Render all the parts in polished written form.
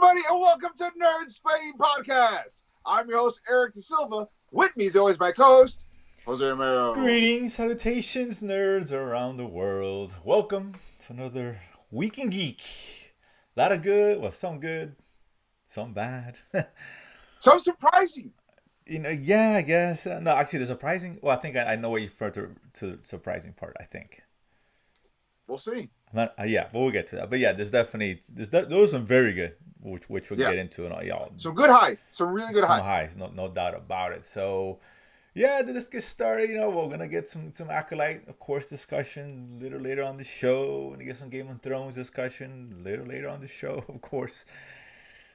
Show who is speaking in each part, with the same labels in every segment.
Speaker 1: everybody, and welcome to Nerdsplaining Podcast. I'm your host, Eric Da Silva. With me, as always, my co-host, Jose Romero.
Speaker 2: Greetings, salutations, nerds around the world. Welcome to another Week in Geek. A lot of good, some bad.
Speaker 1: So surprising.
Speaker 2: Yeah, I guess. No, actually, the surprising. Well, I think I know what you refer to the surprising part. I think.
Speaker 1: We'll see.
Speaker 2: Yeah, but we'll get to that. But yeah, those are some very good, which we'll
Speaker 1: Yeah.
Speaker 2: get into, and all y'all.
Speaker 1: Some good highs. Some really good
Speaker 2: Some
Speaker 1: highs.
Speaker 2: highs, no doubt about it. So. Yeah, let's get started. We're gonna get some Acolyte, of course, discussion a little later on the show. We're gonna get some Game of Thrones discussion a little later on the show, of course.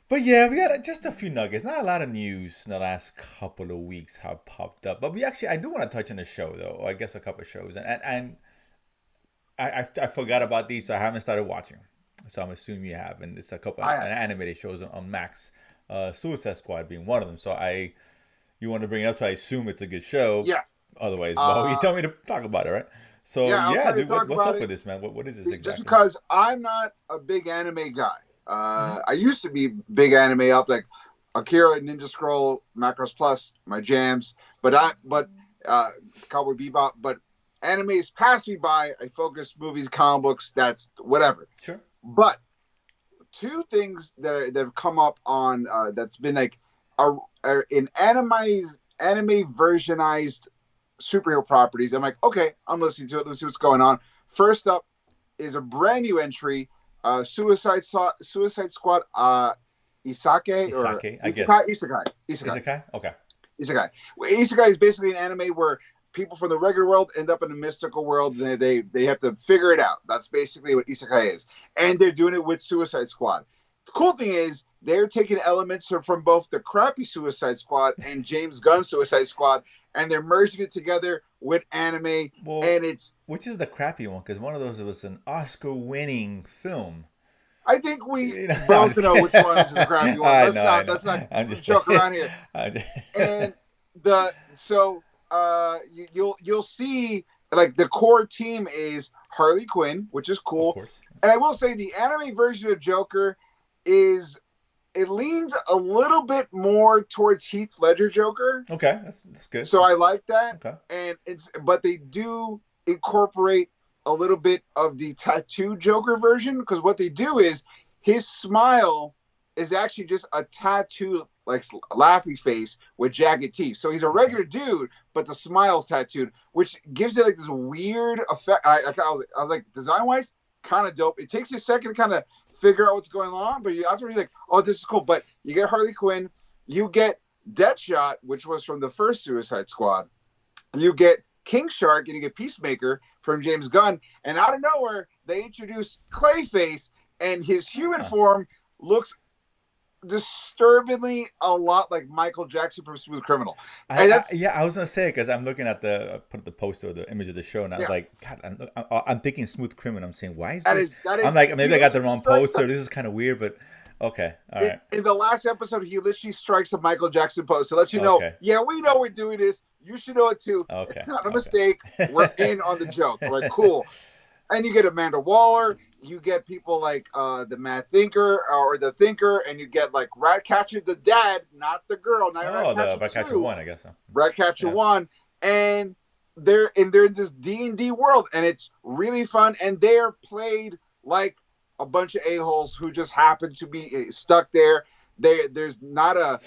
Speaker 2: But yeah, we got just a few nuggets. Not a lot of news in the last couple of weeks have popped up. But I do want to touch on the show though. Or I guess a couple of shows, and I forgot about these, so I haven't started watching. So I'm assuming you have, and it's a couple of animated shows on Max. Suicide Squad being one of them. So You want to bring it up, so I assume it's a good show.
Speaker 1: Yes.
Speaker 2: Otherwise, well, you tell me to talk about it, right? So dude, what's up with this, man? What is this exactly?
Speaker 1: Just because I'm not a big anime guy. I used to be big anime up, like Akira, Ninja Scroll, Macross Plus, my jams. But Cowboy Bebop. But animes passed me by. I focus movies, comic books. That's whatever.
Speaker 2: Sure.
Speaker 1: But two things that have come up on that's been like are in anime versionized superhero properties. I'm like, okay, I'm listening to it. Let's see what's going on. First up is a brand new entry, Suicide Squad, Isekai,
Speaker 2: I guess.
Speaker 1: Isekai.
Speaker 2: Okay.
Speaker 1: Isekai. Isekai is basically an anime where people from the regular world end up in a mystical world, and they have to figure it out. That's basically what Isekai is, and they're doing it with Suicide Squad. The cool thing is they're taking elements from both the crappy Suicide Squad and James Gunn's Suicide Squad, and they're merging it together with anime.
Speaker 2: Well,
Speaker 1: and it's
Speaker 2: which is the crappy one, because one of those was an Oscar-winning film.
Speaker 1: I think we both know which one is the crappy one. Let's not joke around here. And you'll see, like, the core team is Harley Quinn, which is cool.
Speaker 2: Of course.
Speaker 1: And I will say the anime version of Joker it leans a little bit more towards Heath Ledger Joker.
Speaker 2: Okay, that's good.
Speaker 1: So I like that.
Speaker 2: Okay.
Speaker 1: And but they do incorporate a little bit of the tattoo Joker version, because what they do is his smile is actually just a tattoo, like laughy face with jagged teeth. So he's a regular dude, but the smile's tattooed, which gives it like this weird effect. I was like, design wise, kind of dope. It takes you a second to kind of figure out what's going on, but after you're like, oh, this is cool. But you get Harley Quinn, you get Deadshot, which was from the first Suicide Squad, you get King Shark, and you get Peacemaker from James Gunn, and out of nowhere they introduce Clayface, and his human form looks disturbingly a lot like Michael Jackson from Smooth Criminal.
Speaker 2: I was gonna say, because I'm looking at put the poster or the image of the show, and I was like, God, I'm thinking Smooth Criminal. I'm saying, why is this? I'm like, maybe I got the wrong poster. This is kind of weird, but okay, all right.
Speaker 1: In the last episode, he literally strikes a Michael Jackson pose to let you know, yeah, we know we're doing this. You should know it too.
Speaker 2: Okay.
Speaker 1: It's not a mistake. We're in on the joke. We're like, cool. And you get Amanda Waller. You get people like the Mad Thinker or the Thinker, and you get like Ratcatcher, the dad, not the girl. Not
Speaker 2: the Ratcatcher 1, I guess so.
Speaker 1: Ratcatcher 1, and they're in this D&D world, and it's really fun. And they're played like a bunch of a-holes who just happen to be stuck there. There's not a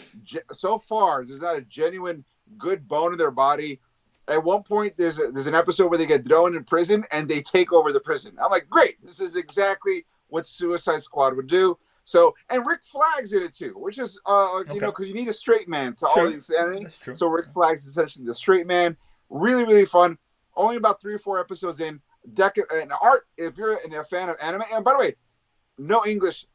Speaker 1: genuine good bone in their body. At one point, there's an episode where they get thrown in prison and they take over the prison. I'm like, great, this is exactly what Suicide Squad would do. So, and Rick Flagg's in it too, which is because you need a straight man to all the insanity.
Speaker 2: That's true.
Speaker 1: So Rick Flagg's essentially the straight man. Really, really fun. Only about 3 or 4 episodes in. And art, if you're a fan of anime, and by the way, no English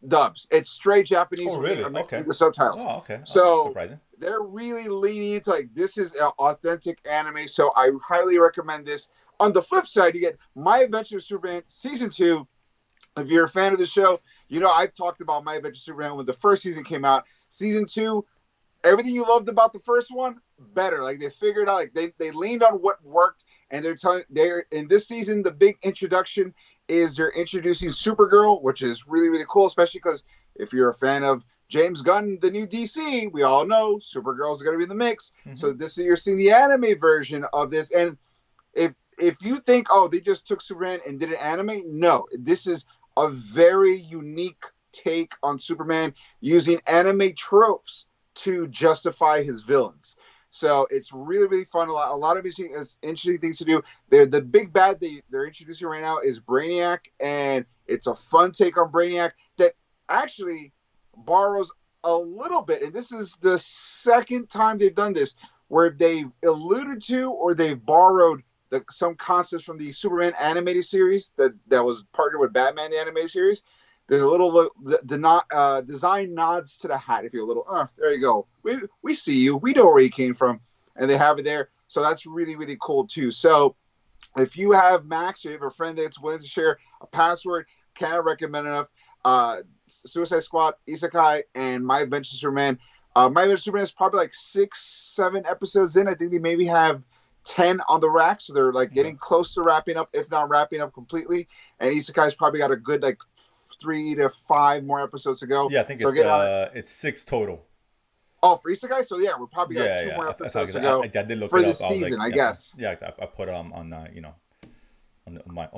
Speaker 1: dubs. It's straight Japanese.
Speaker 2: Oh, really? Okay.
Speaker 1: The subtitles.
Speaker 2: Oh, okay.
Speaker 1: So
Speaker 2: surprising.
Speaker 1: They're really leaning into like, this is an authentic anime. So I highly recommend this. On the flip side, you get My Adventure Superman Season 2. If you're a fan of the show, I've talked about My Adventure Superman when the first season came out. Season 2, everything you loved about the first one, better. Like, they figured out, like, they leaned on what worked, and they're in this season, the big introduction is they're introducing Supergirl, which is really, really cool, especially because If you're a fan of James Gunn, the new DC, we all know Supergirl's going to be in the mix.
Speaker 2: Mm-hmm.
Speaker 1: So this is you're seeing the anime version of this. And if you think, oh, they just took Superman and did an anime, no, this is a very unique take on Superman using anime tropes to justify his villains. So it's really, really fun. A lot of interesting things to do. The big bad they're introducing right now is Brainiac, and it's a fun take on Brainiac that actually borrows a little bit. And this is the second time they've done this, where they've alluded to or they've borrowed some concepts from the Superman animated series that was partnered with Batman the animated series. There's a little design nods to the hat. If you're a little, there you go. We see you. We know where you came from, and they have it there. So that's really, really cool too. So if you have Max, or you have a friend that's willing to share a password, can't recommend enough. Suicide Squad, Isekai, and My Adventure Superman. My Adventure Superman is probably like 6-7 episodes in. I think they maybe have 10 on the rack, so they're like getting close to wrapping up, if not wrapping up completely. And Isekai's probably got a good like 3 to 5 more episodes to go.
Speaker 2: Yeah, I think
Speaker 1: so
Speaker 2: it's 6 total.
Speaker 1: Oh, for Isekai, so yeah, we're probably got
Speaker 2: Yeah,
Speaker 1: two
Speaker 2: yeah.
Speaker 1: more episodes to go
Speaker 2: I did look
Speaker 1: for
Speaker 2: it
Speaker 1: the
Speaker 2: up. I was
Speaker 1: season,
Speaker 2: like,
Speaker 1: I
Speaker 2: yeah,
Speaker 1: guess.
Speaker 2: yeah. I put on on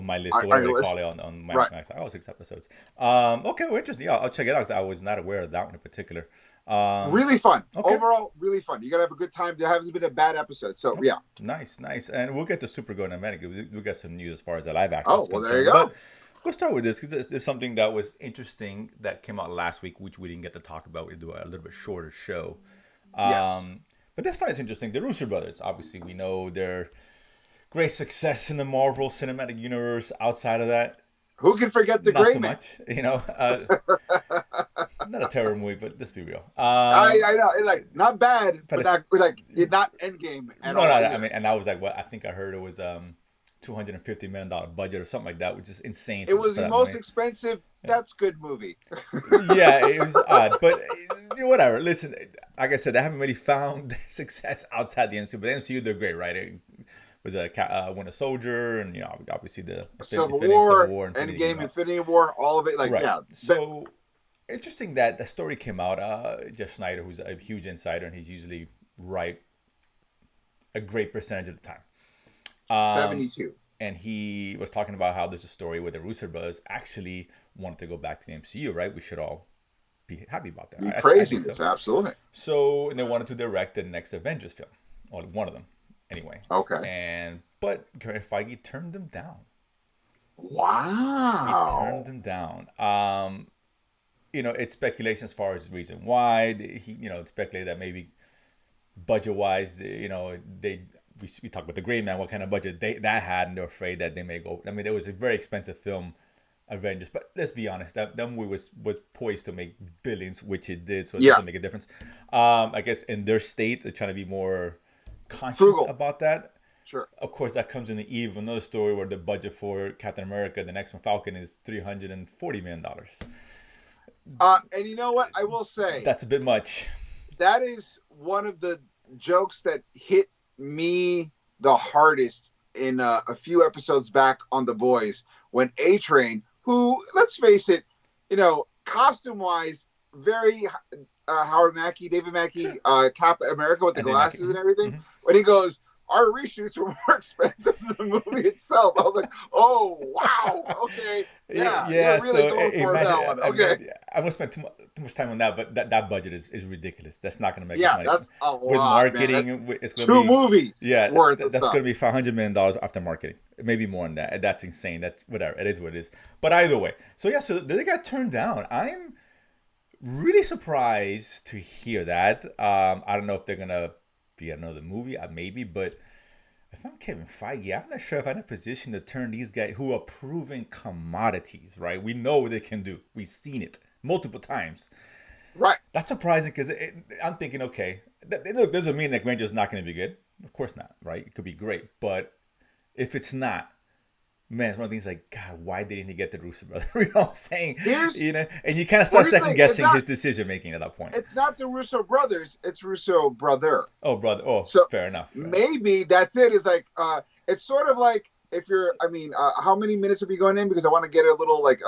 Speaker 2: my list, or
Speaker 1: On
Speaker 2: whatever
Speaker 1: your
Speaker 2: they
Speaker 1: list?
Speaker 2: call it on my
Speaker 1: Right.
Speaker 2: oh, 6 episodes. Okay, well, interesting. Yeah, I'll check it out 'cause I was not aware of that one in particular.
Speaker 1: Really fun.
Speaker 2: Okay.
Speaker 1: Overall, really fun. You gotta have a good time. There hasn't been a bad episode, so
Speaker 2: Okay.
Speaker 1: yeah.
Speaker 2: Nice. And we'll get to Supergirl in a minute. We'll get some news as far as the live action
Speaker 1: Oh,
Speaker 2: is
Speaker 1: well, there you
Speaker 2: concerned.
Speaker 1: go.
Speaker 2: But we'll start with this because there's something that was interesting that came out last week, which we didn't get to talk about. We'll do a little bit shorter show.
Speaker 1: Yes.
Speaker 2: But this find is interesting. The Russo brothers, obviously, we know their great success in the Marvel Cinematic Universe. Outside of that,
Speaker 1: Who can forget the
Speaker 2: not
Speaker 1: Gray
Speaker 2: so
Speaker 1: Man?
Speaker 2: much. Not a terrible movie, but let's be real.
Speaker 1: I know, like not bad,
Speaker 2: but
Speaker 1: but not Endgame at
Speaker 2: no,
Speaker 1: all.
Speaker 2: I mean, and I was like, what? I think I heard it was $250 million budget or something like that, which is insane.
Speaker 1: It was
Speaker 2: for
Speaker 1: the
Speaker 2: that
Speaker 1: most
Speaker 2: money.
Speaker 1: expensive. That's good movie.
Speaker 2: Yeah, it was odd, but whatever. Listen, like I said, I haven't really found success outside the MCU, but the MCU they're great, right? It was a Winter Soldier, and obviously the
Speaker 1: Civil
Speaker 2: Civil
Speaker 1: War,
Speaker 2: War,
Speaker 1: Endgame, Infinity War, all of it. Like,
Speaker 2: right.
Speaker 1: yeah.
Speaker 2: So interesting that the story came out. Jeff Snyder, who's a huge insider, and he's usually right a great percentage of the time.
Speaker 1: 72.
Speaker 2: And he was talking about how there's a story where the Russo brothers actually wanted to go back to the MCU, right? We should all be happy about that.
Speaker 1: Be
Speaker 2: I
Speaker 1: praising
Speaker 2: think
Speaker 1: this,
Speaker 2: so.
Speaker 1: absolutely.
Speaker 2: So, and they wanted to direct the next Avengers film, or one of them, anyway.
Speaker 1: Okay.
Speaker 2: But Kevin Feige turned them down.
Speaker 1: Wow.
Speaker 2: He turned them down. It's speculation as far as the reason why. It's speculated that maybe budget-wise, we talked about the Gray Man, what kind of budget that had, and they're afraid that they may go. I mean, it was a very expensive film, Avengers, but let's be honest, that movie was poised to make billions, which it did, so it doesn't make a difference. I guess in their state, they're trying to be more conscious about that.
Speaker 1: Sure.
Speaker 2: Of course, that comes in the eve of another story where the budget for Captain America, the next one, Falcon, is $340 million.
Speaker 1: And you know what? I will say
Speaker 2: that's a bit much.
Speaker 1: That is one of the jokes that hit me the hardest in a few episodes back on The Boys, when A-Train, who, let's face it, costume wise, very David Mackey, sure. Cap America with the glasses and everything. Mm-hmm. When he goes, our reshoots were more expensive than the movie itself. I was like, oh, wow. Okay. Yeah. You're really going for that one. Okay.
Speaker 2: I won't spend too much time on that, but that budget is ridiculous. That's not going to make
Speaker 1: us
Speaker 2: money.
Speaker 1: That's a lot,
Speaker 2: with marketing.
Speaker 1: Man.
Speaker 2: It's
Speaker 1: gonna be 2 movies.
Speaker 2: Yeah. That's going to be $500 million after marketing. Maybe more than that. That's insane. That's whatever. It is what it is. But either way. So they got turned down. I'm really surprised to hear that. I don't know if they're going to be another movie, maybe, but if I'm Kevin Feige, I'm not sure if I'm in a position to turn these guys who are proven commodities, right? We know what they can do. We've seen it multiple times.
Speaker 1: Right.
Speaker 2: That's surprising because I'm thinking, okay, look, doesn't mean that Granger's not going to be good. Of course not, right? It could be great. But if it's not, man, it's one of the things like, God, why didn't he get the Russo brother? You know what I'm saying? And you kind of start second guessing his decision making at that point.
Speaker 1: It's not the Russo brothers, it's Russo brother.
Speaker 2: Oh, brother. Oh, so fair enough.
Speaker 1: Maybe that's it. It's like, it's sort of like if you're, how many minutes are we going in? Because I want to get a little like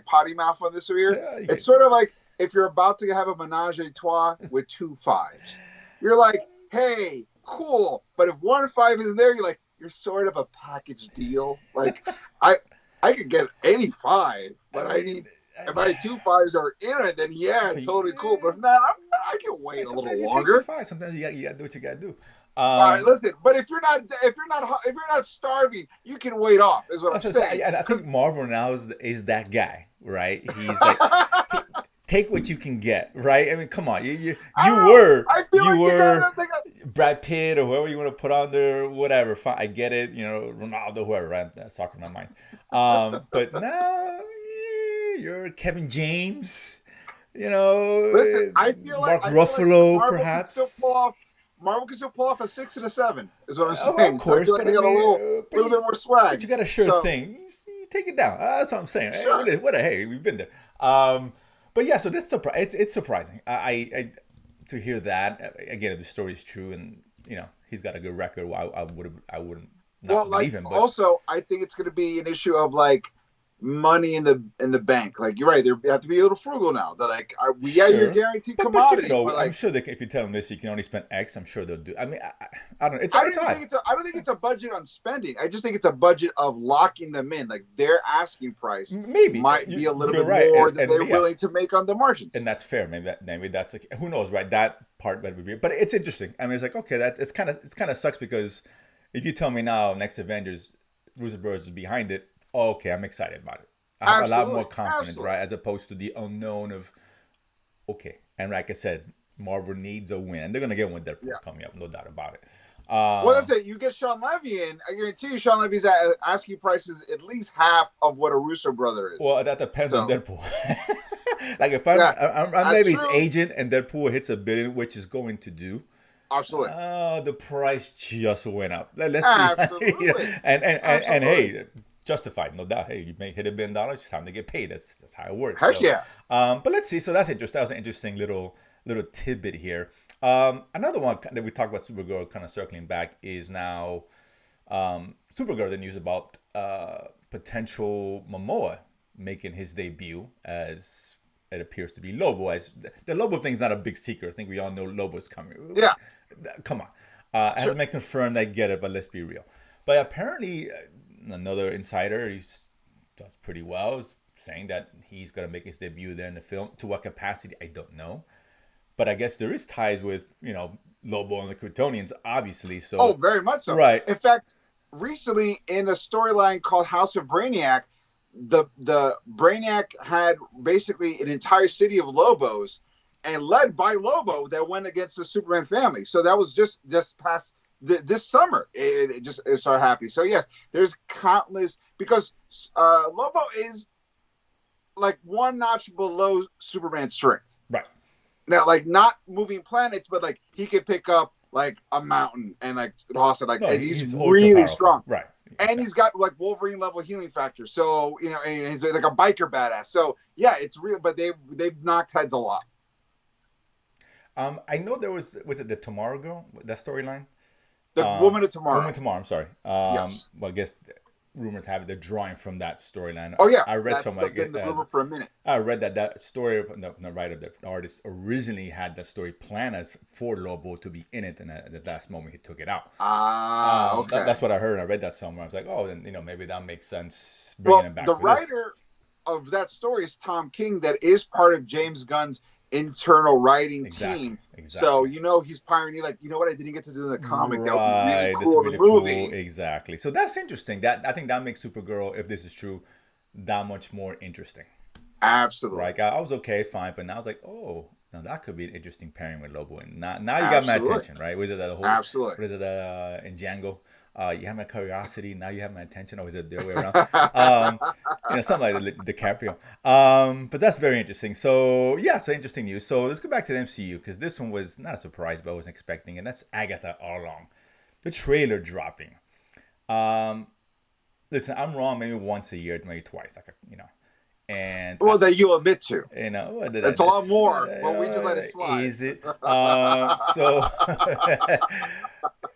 Speaker 1: potty mouth on this here. Yeah, it's sort of like if you're about to have a menage a trois with two fives. You're like, hey, cool. But if one five isn't there, you're like, you're sort of a package deal. Like, I I could get any five,
Speaker 2: I
Speaker 1: but I
Speaker 2: mean,
Speaker 1: need if my two fives are in it, then yeah,
Speaker 2: but
Speaker 1: totally cool. But if not, I can
Speaker 2: hey,
Speaker 1: wait a little
Speaker 2: sometimes you take the
Speaker 1: longer.
Speaker 2: five. Sometimes you gotta do what you gotta do.
Speaker 1: All right,
Speaker 2: Um,
Speaker 1: listen. But if you're not starving, you can wait off. Is what I'm
Speaker 2: That's what I
Speaker 1: saying.
Speaker 2: say. And I
Speaker 1: Because
Speaker 2: think Marvel now is that guy, right? He's like, he, take what you can get, right? I mean, come on,
Speaker 1: I don't know. I feel
Speaker 2: you
Speaker 1: like
Speaker 2: were
Speaker 1: they got
Speaker 2: Brad Pitt or whoever you want to put on there, whatever. Fine, I get it. Ronaldo, whoever, right? That's soccer in my mind. But now you're Kevin James.
Speaker 1: listen.
Speaker 2: Mark
Speaker 1: I feel like
Speaker 2: Ruffalo,
Speaker 1: Marvel can still pull
Speaker 2: perhaps.
Speaker 1: off. Marvel can still pull off a 6 and a 7. Is what I'm
Speaker 2: Of
Speaker 1: saying. So I
Speaker 2: course,
Speaker 1: feel like
Speaker 2: but
Speaker 1: they
Speaker 2: I
Speaker 1: got a
Speaker 2: mean,
Speaker 1: little bit more swag.
Speaker 2: but you got a sure
Speaker 1: So
Speaker 2: thing. You take it down. That's what I'm saying. Hey,
Speaker 1: sure.
Speaker 2: hey, we've been there. But yeah, so this it's surprising. I to hear that again. If the story is true, and he's got a good record, well, I wouldn't
Speaker 1: Well,
Speaker 2: not
Speaker 1: like
Speaker 2: believe him. But
Speaker 1: also, I think it's going to be an issue of like money in the bank. Like you're right, they have to be a little frugal now. They're like, yeah, you're
Speaker 2: sure,
Speaker 1: guaranteed
Speaker 2: but you can
Speaker 1: commodity, but
Speaker 2: always. I'm
Speaker 1: like
Speaker 2: sure they can, if you tell them this, you can only spend X. I'm sure they'll do. I mean, I don't know. It's odd.
Speaker 1: I don't think it's a budget on spending. I just think it's a budget of locking them in. Like their asking price
Speaker 2: Maybe
Speaker 1: might be a little
Speaker 2: you're
Speaker 1: bit
Speaker 2: right,
Speaker 1: more than
Speaker 2: and
Speaker 1: they're
Speaker 2: yeah,
Speaker 1: willing to make on the margins.
Speaker 2: and that's fair. Maybe that's like, who knows, right? That part might be weird, but it's interesting. I mean, it's like, okay, that it's kind of sucks because if you tell me now next Avengers, Russo Bros is behind it, okay, I'm excited about it. I have a lot more
Speaker 1: Absolutely,
Speaker 2: confidence,
Speaker 1: absolutely.
Speaker 2: right, as opposed to the unknown of okay. And like I said, Marvel needs a win, and they're gonna get one with
Speaker 1: Yeah.
Speaker 2: Deadpool coming up, no doubt about it.
Speaker 1: Well, that's it. You get Sean Levy in. I guarantee you, Sean Levy's asking prices at least half of what a Russo brother is.
Speaker 2: Well, that depends on
Speaker 1: So
Speaker 2: Deadpool. Like if
Speaker 1: yeah,
Speaker 2: I'm
Speaker 1: that's
Speaker 2: Levy's
Speaker 1: true.
Speaker 2: agent and Deadpool hits $1 billion, which is going to do.
Speaker 1: Absolutely,
Speaker 2: The price just went up. Let's be
Speaker 1: absolutely,
Speaker 2: and
Speaker 1: absolutely.
Speaker 2: hey, justified, no doubt. Hey, you may hit $1 billion, it's time to get paid. That's how it works.
Speaker 1: Heck
Speaker 2: So,
Speaker 1: yeah.
Speaker 2: but let's see. So that's interesting. That was an interesting little tidbit here. Another one that we talked about Supergirl, kind of circling back, is now Supergirl. The news about potential Momoa making his debut as it appears to be Lobo. As the Lobo thing is not a big secret. I think we all know Lobo's coming.
Speaker 1: Yeah,
Speaker 2: Come on. It
Speaker 1: sure.
Speaker 2: hasn't been confirmed. I get it, but let's be real. But apparently, another insider, does pretty well, is saying that he's going to make his debut there in the film. To what capacity, I don't know. But I guess there is ties with, Lobo and the Kryptonians, obviously.
Speaker 1: Oh,
Speaker 2: So,
Speaker 1: very much so.
Speaker 2: right.
Speaker 1: In fact, recently in a storyline called House of Brainiac, the Brainiac had basically an entire city of Lobos, and led by Lobo that went against the Superman family. So that was just past this summer. It just it started happening. So yes, there's countless because Lobo is like one notch below Superman's strength.
Speaker 2: Right.
Speaker 1: Now, like not moving planets, but like he could pick up like a mountain and like toss it. Like
Speaker 2: No,
Speaker 1: he's
Speaker 2: he's ultra
Speaker 1: really
Speaker 2: powerful.
Speaker 1: strong,
Speaker 2: Right.
Speaker 1: and he's
Speaker 2: Exactly.
Speaker 1: got like Wolverine level healing factor. So and he's like a biker badass. So yeah, it's real. But they've knocked heads a lot.
Speaker 2: I know there was it the Tomorrow Girl, that storyline?
Speaker 1: The Woman of
Speaker 2: Woman
Speaker 1: Tomorrow.
Speaker 2: Tomorrow. I'm sorry.
Speaker 1: Yes.
Speaker 2: Well, I guess rumors have it they're drawing from that storyline.
Speaker 1: Oh yeah,
Speaker 2: I read
Speaker 1: that's
Speaker 2: some like
Speaker 1: been the rumor for a minute.
Speaker 2: I read that story of the writer, the artist originally had that story planned as for Lobo to be in it, and at the last moment he took it out.
Speaker 1: Ah,
Speaker 2: That's
Speaker 1: okay.
Speaker 2: what I heard. I read that somewhere. I was like, oh, then maybe that makes sense bringing
Speaker 1: Well,
Speaker 2: him
Speaker 1: the
Speaker 2: back for this.
Speaker 1: writer of that story is Tom King, that is part of James Gunn's internal writing
Speaker 2: Exactly.
Speaker 1: team. So
Speaker 2: Exactly.
Speaker 1: he's pioneering. Like, you know what? I didn't get to do in the comic. That would be really
Speaker 2: Right. This
Speaker 1: cool
Speaker 2: would
Speaker 1: in
Speaker 2: be
Speaker 1: the
Speaker 2: the cool.
Speaker 1: movie.
Speaker 2: Exactly. So that's interesting. That I think that makes Supergirl, if this is true, that much more interesting.
Speaker 1: Absolutely,
Speaker 2: Right? I was okay, fine, but now I was like, oh, now that could be an interesting pairing with Lobo, and now you got my
Speaker 1: absolutely,
Speaker 2: attention, right? Was it that whole?
Speaker 1: absolutely.
Speaker 2: What is it in Django? You have my curiosity, now you have my attention, or is it the other way around? Something like DiCaprio. But that's very interesting. So yeah, so interesting news. So let's go back to the MCU because this one was not a surprise, but I wasn't expecting, and that's Agatha all along. The trailer dropping. Um, Listen, I'm wrong maybe once a year, maybe twice, and
Speaker 1: Well, that you admit to. It's a lot
Speaker 2: that's
Speaker 1: more, but we just let it slide.
Speaker 2: is it? So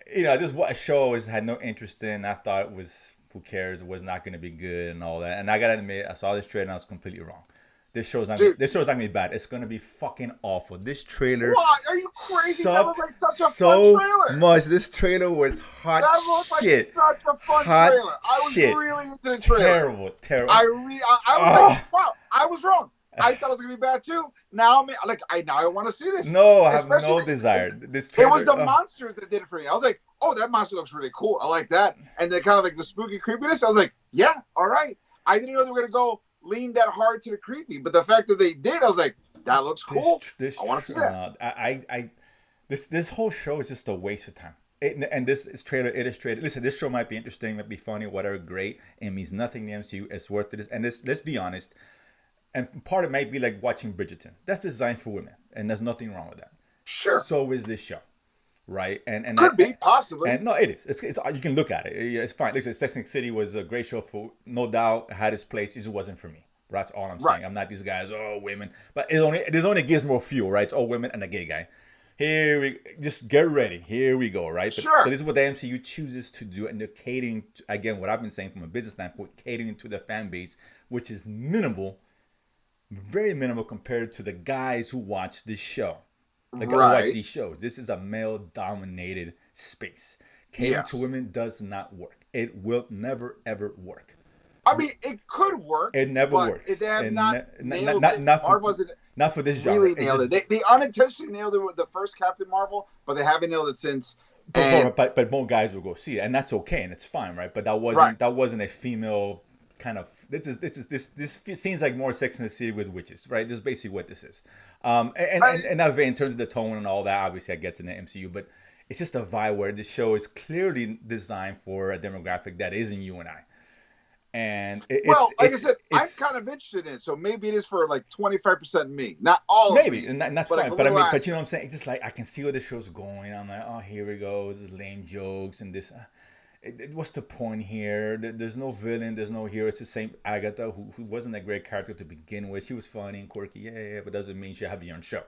Speaker 2: this what a show I always had no interest in. I thought it was who cares? It was not going to be good and all that. And I gotta admit, I saw this trailer and I was completely wrong.
Speaker 1: dude.
Speaker 2: This show's not gonna be bad. It's gonna be fucking awful. This trailer
Speaker 1: Why are you crazy? That looked
Speaker 2: sucked
Speaker 1: like such a fun
Speaker 2: so
Speaker 1: trailer.
Speaker 2: much. This trailer was hot
Speaker 1: That looked like
Speaker 2: shit.
Speaker 1: such a fun
Speaker 2: Hot
Speaker 1: trailer. I was
Speaker 2: shit.
Speaker 1: really into the trailer.
Speaker 2: Terrible.
Speaker 1: I was like, wow, I was wrong. I thought it was gonna be bad too. Now I want to see this.
Speaker 2: No, I have
Speaker 1: Especially
Speaker 2: no desire. This
Speaker 1: it
Speaker 2: trailer,
Speaker 1: was the monsters that did it for me. I was like, oh, that monster looks really cool. I like that. And then kind of like the spooky creepiness. I was like, yeah, all right. I didn't know they were gonna go lean that hard to the creepy, but the fact that they did, I was like, that looks cool. I want to see that.
Speaker 2: This whole show is just a waste of time. And this is trailer illustrated. Listen, this show might be interesting, might be funny, whatever, great. It means nothing in the MCU. It's worth it. And let's be honest. And part of it might be like watching Bridgerton. That's designed for women, and there's nothing wrong with that.
Speaker 1: Sure.
Speaker 2: So is this show, right? And
Speaker 1: could be possibly.
Speaker 2: And no, it is. It's you can look at it. It's fine. Listen, Sex and the City was a great show for no doubt. Had its place. It just wasn't for me. That's all I'm saying. I'm not these guys. Oh, women. But there's only gives more fuel, right? It's all women and a gay guy. Just get ready. Here we go, right?
Speaker 1: Sure.
Speaker 2: But this is what the MCU chooses to do, and they're catering to, again, what I've been saying from a business standpoint, catering to the fan base, which is minimal. Very minimal compared to the guys who watch this show. The guys who watch these shows. This is a male-dominated space. Catering to women does not work. It will never, ever work.
Speaker 1: I mean, it could work.
Speaker 2: It never works.
Speaker 1: They have not nailed
Speaker 2: it.
Speaker 1: it.
Speaker 2: Not for this genre.
Speaker 1: Really nailed it. They unintentionally nailed it with the first Captain Marvel, but they haven't nailed it since.
Speaker 2: But more guys will go see it, and that's okay, and it's fine, right? But that wasn't a female kind of. This seems like more Sex and the City with witches, right? This is basically what this is. And that in terms of the tone and all that, obviously I get to the MCU, but it's just a vibe where this show is clearly designed for a demographic that isn't you and I. And
Speaker 1: I said, I'm kind of interested in it, so maybe it is for like 25% me, not all.
Speaker 2: Maybe,
Speaker 1: of me,
Speaker 2: and that's fine. But but you know what I'm saying? It's just like I can see where the show's going. I'm like, oh, here we go. This lame jokes and this. What's the point here? There's no villain. There's no hero. It's the same Agatha, who wasn't a great character to begin with. She was funny and quirky, yeah, but doesn't mean she have her own show,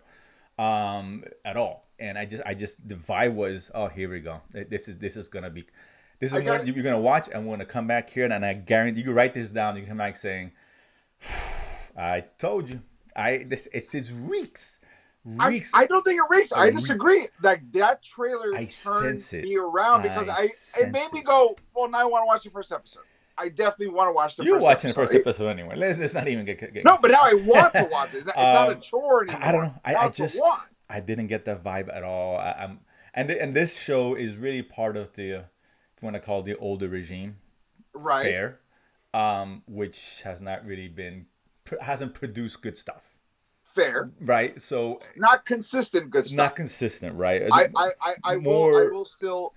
Speaker 2: at all. And I just the vibe was, oh, here we go. This is gonna be. This is what you're gonna watch, and we're gonna come back here, and I guarantee you can write this down. You can come back saying, "I told you." It reeks.
Speaker 1: I don't think it reeks. I disagree. Like that trailer turned me around because it made me go, well, now I want to watch the first episode. I definitely want to watch the first episode.
Speaker 2: You're watching the first episode anyway. Let's not even get
Speaker 1: no, but now I want to watch it. It's not a chore anymore.
Speaker 2: I don't know. I didn't get that vibe at all. And this show is really part of the, if you want to call it, the older regime,
Speaker 1: right?
Speaker 2: Fair, which has not really hasn't produced good stuff.
Speaker 1: Fair,
Speaker 2: right? So
Speaker 1: not consistent good stuff.
Speaker 2: Not consistent, right?
Speaker 1: I will still.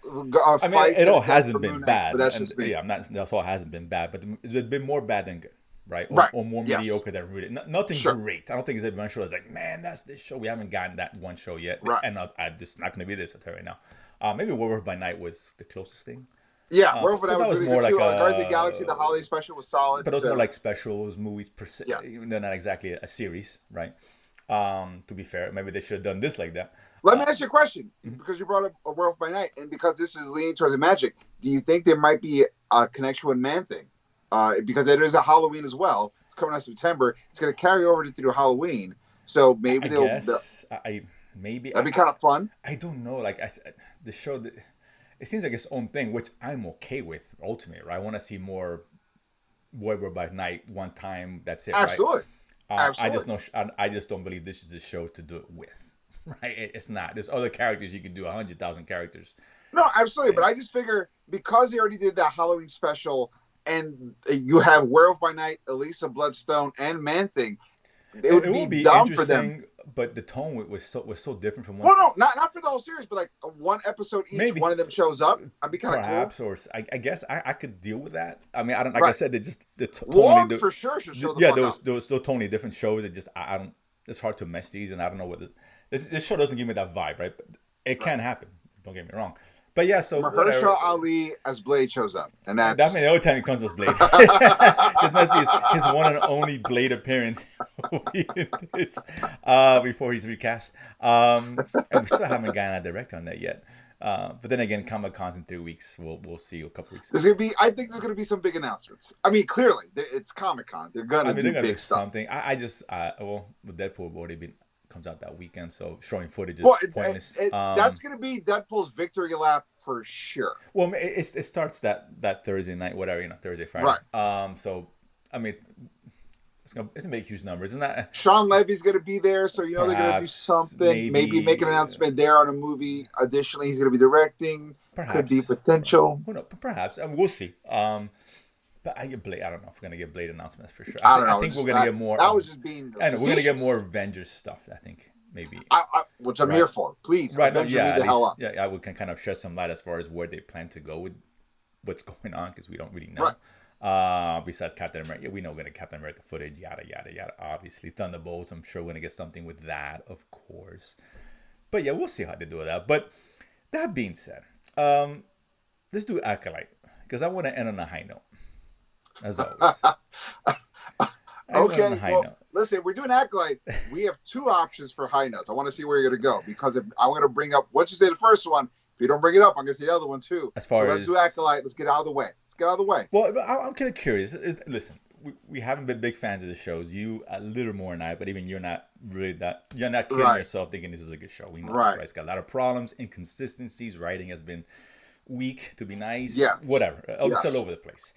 Speaker 1: I mean,
Speaker 2: it all hasn't been bad.
Speaker 1: But that's just me.
Speaker 2: Yeah, that's all hasn't been bad, but it's been more bad than good, right? Or more mediocre than really. Nothing great. I don't think there's one show that's like, man, that's this show. We haven't gotten that one show yet,
Speaker 1: right?
Speaker 2: And I'm just not going to be this. I'll tell you right now. Maybe Werewolf by Night was the closest thing.
Speaker 1: Yeah, Werewolf by Night was really
Speaker 2: more
Speaker 1: good
Speaker 2: like
Speaker 1: too. Guardians of the Galaxy, the holiday special was solid.
Speaker 2: But those were like specials, movies per se.
Speaker 1: Yeah.
Speaker 2: They're not exactly a series, right? To be fair, maybe they should have done this like that.
Speaker 1: Let me ask you a question, because you brought up a Werewolf by Night, and because this is leaning towards the magic, do you think there might be a connection with Man Thing? Because there is a Halloween as well. It's coming out September. It's going to carry over through Halloween, so maybe
Speaker 2: maybe
Speaker 1: that'd be kind of fun.
Speaker 2: I don't know. Like I said, the show, it seems like its own thing, which I'm okay with. Ultimately, right? I want to see more Werewolf by Night one time. That's it.
Speaker 1: Absolutely.
Speaker 2: Right? I just don't believe this is the show to do it with, right? It's not. There's other characters you can do 100,000 characters.
Speaker 1: No, absolutely. But I just figure because they already did that Halloween special, and you have Werewolf by Night, Elisa Bloodstone, and Man Thing, it would be dumb for them.
Speaker 2: But the tone was so different from one.
Speaker 1: Well, no, not for the whole series, but like one episode each. Maybe one of them shows up. I'd be kind of
Speaker 2: perhaps,
Speaker 1: cool.
Speaker 2: Or I guess I could deal with that. I mean, I don't. Like I said, the
Speaker 1: totally for sure should show the
Speaker 2: yeah, there was still totally different shows. It just I don't. It's hard to mesh these, and I don't know what this show doesn't give me that vibe, right? But it can happen. Don't get me wrong. But yeah, so
Speaker 1: Mahershala Ali as Blade shows up, and that's
Speaker 2: that means the only time he comes as Blade. This must be his one and only Blade appearance before he's recast. And we still haven't gotten a director on that yet. But then again, Comic Con's in 3 weeks. We'll see a couple weeks.
Speaker 1: I think there's gonna be some big announcements. I mean, clearly, it's Comic Con. They're
Speaker 2: I
Speaker 1: gonna
Speaker 2: mean,
Speaker 1: do
Speaker 2: they're gonna do
Speaker 1: big stuff.
Speaker 2: something. I just well, the Deadpool already been comes out that weekend, so showing footage is
Speaker 1: Well,
Speaker 2: pointless.
Speaker 1: that's gonna be Deadpool's victory lap for sure.
Speaker 2: Well, it starts that Thursday night, whatever, Thursday, Friday.
Speaker 1: Right.
Speaker 2: So I mean, it's gonna make huge numbers, isn't that?
Speaker 1: Sean Levy's going to be there, so they're going to do
Speaker 2: Perhaps,
Speaker 1: something. Maybe make an
Speaker 2: maybe,
Speaker 1: announcement there on a movie. Additionally, he's going to be directing. Could be
Speaker 2: perhaps.
Speaker 1: potential.
Speaker 2: Who knows? Perhaps, we'll see. But I don't know if we're gonna get Blade announcements for sure.
Speaker 1: I don't
Speaker 2: I
Speaker 1: know.
Speaker 2: think we're gonna get more.
Speaker 1: That was just being.
Speaker 2: I know we're gonna get more Avengers stuff. I think maybe.
Speaker 1: Which I'm here for. Please,
Speaker 2: right? No,
Speaker 1: Avenger me the hell up.
Speaker 2: Yeah, we can kind of shed some light as far as where they plan to go with what's going on because we don't really know. Right. Besides Captain America, we know we're gonna get Captain America footage, yada yada yada. Obviously, Thunderbolts. I'm sure we're gonna get something with that, of course. But yeah, we'll see how they do that. But that being said, let's do Acolyte because I want to end on a high note. As always.
Speaker 1: Okay, well, listen, we're doing Acolyte. We have two options for high notes. I want to see where you're going to go because if I'm going to bring up what you say the first one. If you don't bring it up, I'm going to say the other one too.
Speaker 2: As far
Speaker 1: let's do Acolyte. Let's get out of the way.
Speaker 2: Well, I'm kind of curious. Listen, we haven't been big fans of the shows. You a little more than I, but even you're not really that. You're not kidding yourself thinking this is a good show. We know this, right? It's got a lot of problems, inconsistencies. Writing has been weak, to be nice.
Speaker 1: Yes.
Speaker 2: Whatever. It's all over the place.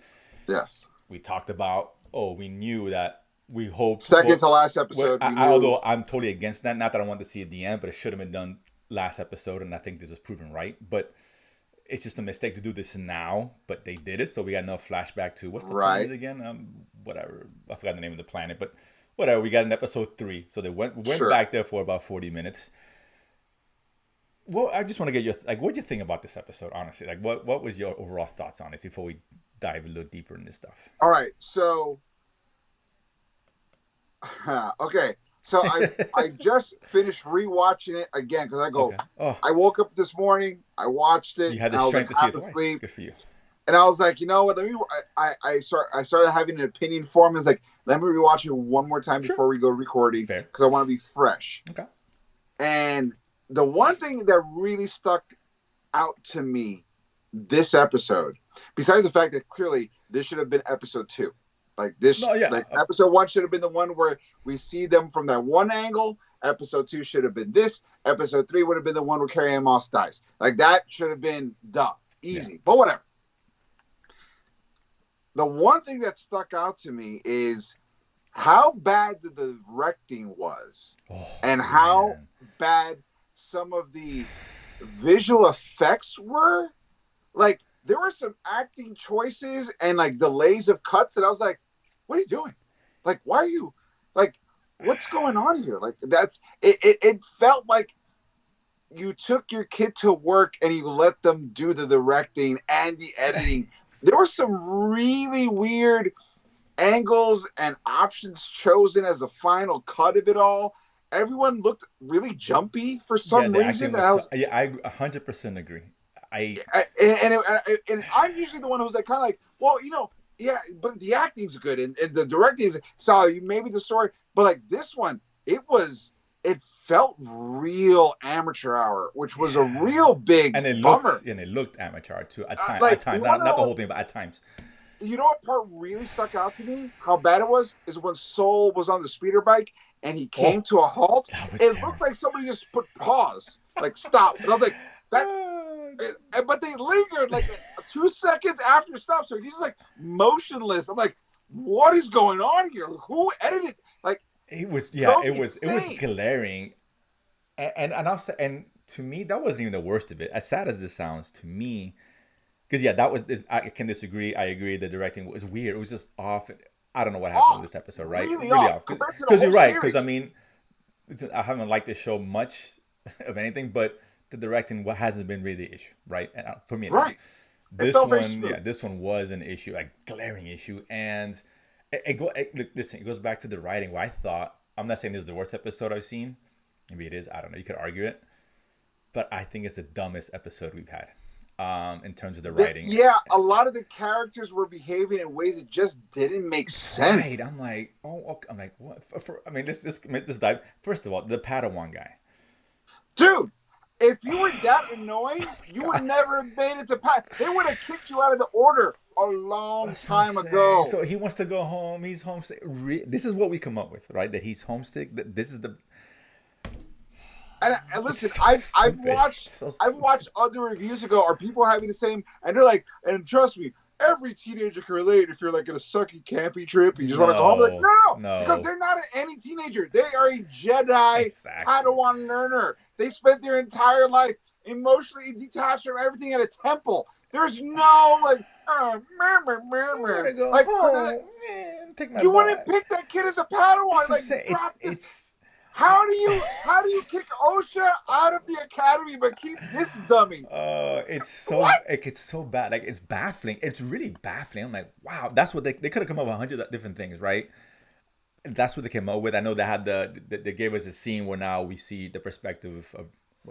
Speaker 1: Yes.
Speaker 2: We talked about, we knew that we hoped.
Speaker 1: Second to last episode.
Speaker 2: Although I'm totally against that. Not that I want to see at the end, but it should have been done last episode, and I think this is proven right. But it's just a mistake to do this now, but they did it. So we got no flashback to, what's the planet again? Whatever. I forgot the name of the planet, but whatever. We got in episode 3. So they went back there for about 40 minutes. Well, I just want to get your what do you think about this episode, honestly? What was your overall thoughts on this before we dive a little deeper in this stuff?
Speaker 1: All right, so okay, so I just finished rewatching it again because I go. Okay. I woke up this morning, I watched it.
Speaker 2: You had the strength to see it twice. Sleep, Good for you.
Speaker 1: And I was like, you know what? I started having an opinion form. It's like, let me rewatch it one more time before we go recording because I want to be fresh.
Speaker 2: Okay.
Speaker 1: And the one thing that really stuck out to me this episode, besides the fact that clearly this should have been episode 2, episode 1 should have been the one where we see them from that one angle. Episode 2 should have been this. Episode 3 would have been the one where Carrie Ann Moss dies. That should have been dumb, easy, but whatever. The one thing that stuck out to me is how bad the directing was, and how bad some of the visual effects were. There were some acting choices and delays of cuts that I was like, what are you doing? Why are you what's going on here? It felt like you took your kid to work and you let them do the directing and the editing. There were some really weird angles and options chosen as a final cut of it all. Everyone looked really jumpy for some reason.
Speaker 2: I 100% agree.
Speaker 1: And I'm usually the one who's kind of but the acting's good and the directing is solid. Maybe the story, but this one, it felt real amateur hour, which was a real big bummer.
Speaker 2: And it looked amateur too at times. Not the whole thing, but at times.
Speaker 1: You know what part really stuck out to me? How bad it was is when Soul was on the speeder bike and he came to a halt. It looked like somebody just put pause, stop. And I was like, but they lingered 2 seconds after stop, so he's motionless. I'm like, what is going on here? Who edited?
Speaker 2: It was it was glaring, and also, and to me that wasn't even the worst of it. As sad as this sounds to me, because I can disagree. I agree the directing was weird. It was just off. I don't know what happened in this episode, right?
Speaker 1: Really off.
Speaker 2: Because you're right. Because I haven't liked this show much of anything, but the directing hasn't been really the issue, right? And for me,
Speaker 1: right.
Speaker 2: This one was an issue, glaring issue, and it goes back to the writing. Where I thought, I'm not saying this is the worst episode I've seen. Maybe it is. I don't know. You could argue it, but I think it's the dumbest episode we've had in terms of the writing.
Speaker 1: A lot of the characters were behaving in ways that just didn't make sense.
Speaker 2: Right. I'm like, what? Let's dive. First of all, the Padawan guy.
Speaker 1: Dude, If you were that annoying, you would never have made it to Pat. They would have kicked you out of the order a long
Speaker 2: That's what I'm
Speaker 1: time
Speaker 2: saying.
Speaker 1: ago.
Speaker 2: So he wants to go home. He's homesick. This is what we come up with, right? That he's homesick. That this is the.
Speaker 1: And
Speaker 2: It's
Speaker 1: listen,
Speaker 2: so
Speaker 1: I've
Speaker 2: stupid.
Speaker 1: watched
Speaker 2: It's so
Speaker 1: I've
Speaker 2: stupid.
Speaker 1: watched other reviews ago, are people having the same, and they're like, and trust me, every teenager can relate. If you're like in a sucky campy trip, you just want to go home. Like, no,
Speaker 2: No,
Speaker 1: no, no, because
Speaker 2: no.
Speaker 1: they're not any teenager. They are a Jedi
Speaker 2: Exactly.
Speaker 1: Padawan learner. They spent their entire life emotionally detached from everything at a temple. There's no like,
Speaker 2: I want to go
Speaker 1: like for the
Speaker 2: home. Man, take my
Speaker 1: you wouldn't
Speaker 2: butt.
Speaker 1: pick that kid as a
Speaker 2: That's
Speaker 1: Padawan.
Speaker 2: what I'm
Speaker 1: Like,
Speaker 2: saying.
Speaker 1: drop this.
Speaker 2: It's.
Speaker 1: How do you kick OSHA out of the academy but keep this dummy?
Speaker 2: It's so
Speaker 1: What?
Speaker 2: like it's so bad. Like it's baffling. It's really baffling. I'm like, wow, that's what they could have come up with 100 different things, right? That's what they came up with. I know they had they gave us a scene where now we see the perspective of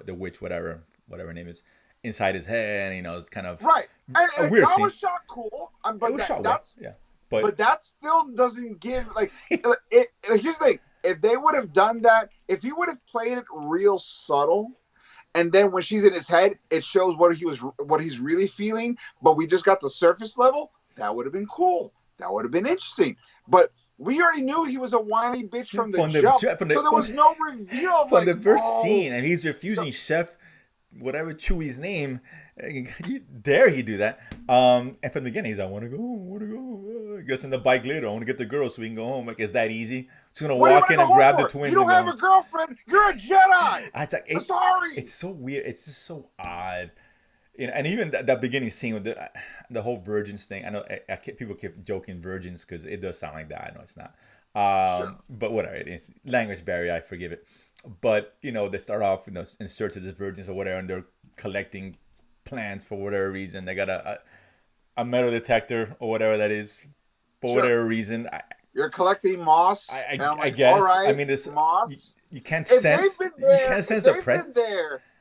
Speaker 2: the witch, whatever her name is, inside his head. And, it's kind of
Speaker 1: Right.
Speaker 2: a
Speaker 1: And
Speaker 2: weird
Speaker 1: that
Speaker 2: scene.
Speaker 1: was shot cool.
Speaker 2: It
Speaker 1: But
Speaker 2: was shot well, yeah. But
Speaker 1: that still doesn't give like here's the thing. If they would have done that, if he would have played it real subtle, and then when she's in his head, it shows what he's really feeling, but we just got the surface level, that would have been cool. That would have been interesting. But we already knew he was a whiny bitch from the
Speaker 2: from
Speaker 1: jump,
Speaker 2: the
Speaker 1: so there was no reveal of
Speaker 2: from
Speaker 1: like,
Speaker 2: the first
Speaker 1: oh,
Speaker 2: scene, and he's
Speaker 1: so
Speaker 2: refusing Chef, whatever Chewie's name. Dare he do that? And from the beginning, he's like, I want to go home, I want to go. Gets in the bike later. I want to get the girl so we can go home. Like, it's that easy? Just gonna
Speaker 1: what do you
Speaker 2: walk
Speaker 1: want to
Speaker 2: in
Speaker 1: go
Speaker 2: and
Speaker 1: home
Speaker 2: grab the
Speaker 1: for? You
Speaker 2: twins and
Speaker 1: don't
Speaker 2: go
Speaker 1: have a
Speaker 2: home.
Speaker 1: girlfriend. You're a Jedi.
Speaker 2: It's like
Speaker 1: I'm sorry.
Speaker 2: it's so weird. It's just so odd. And even that beginning scene with the whole virgins thing. I know people keep joking virgins because it does sound like that. I know it's not.
Speaker 1: Sure.
Speaker 2: But whatever. It's language barrier. I forgive it. But they start off in search of the virgins or whatever, and they're collecting plants for whatever reason. They got a metal detector or whatever that is for
Speaker 1: Sure.
Speaker 2: whatever reason.
Speaker 1: You're collecting moss, and I'm
Speaker 2: I
Speaker 1: like, all
Speaker 2: guess. I
Speaker 1: right,
Speaker 2: mean, this
Speaker 1: moss.
Speaker 2: you can't
Speaker 1: If they've
Speaker 2: sense
Speaker 1: been there,
Speaker 2: a presence.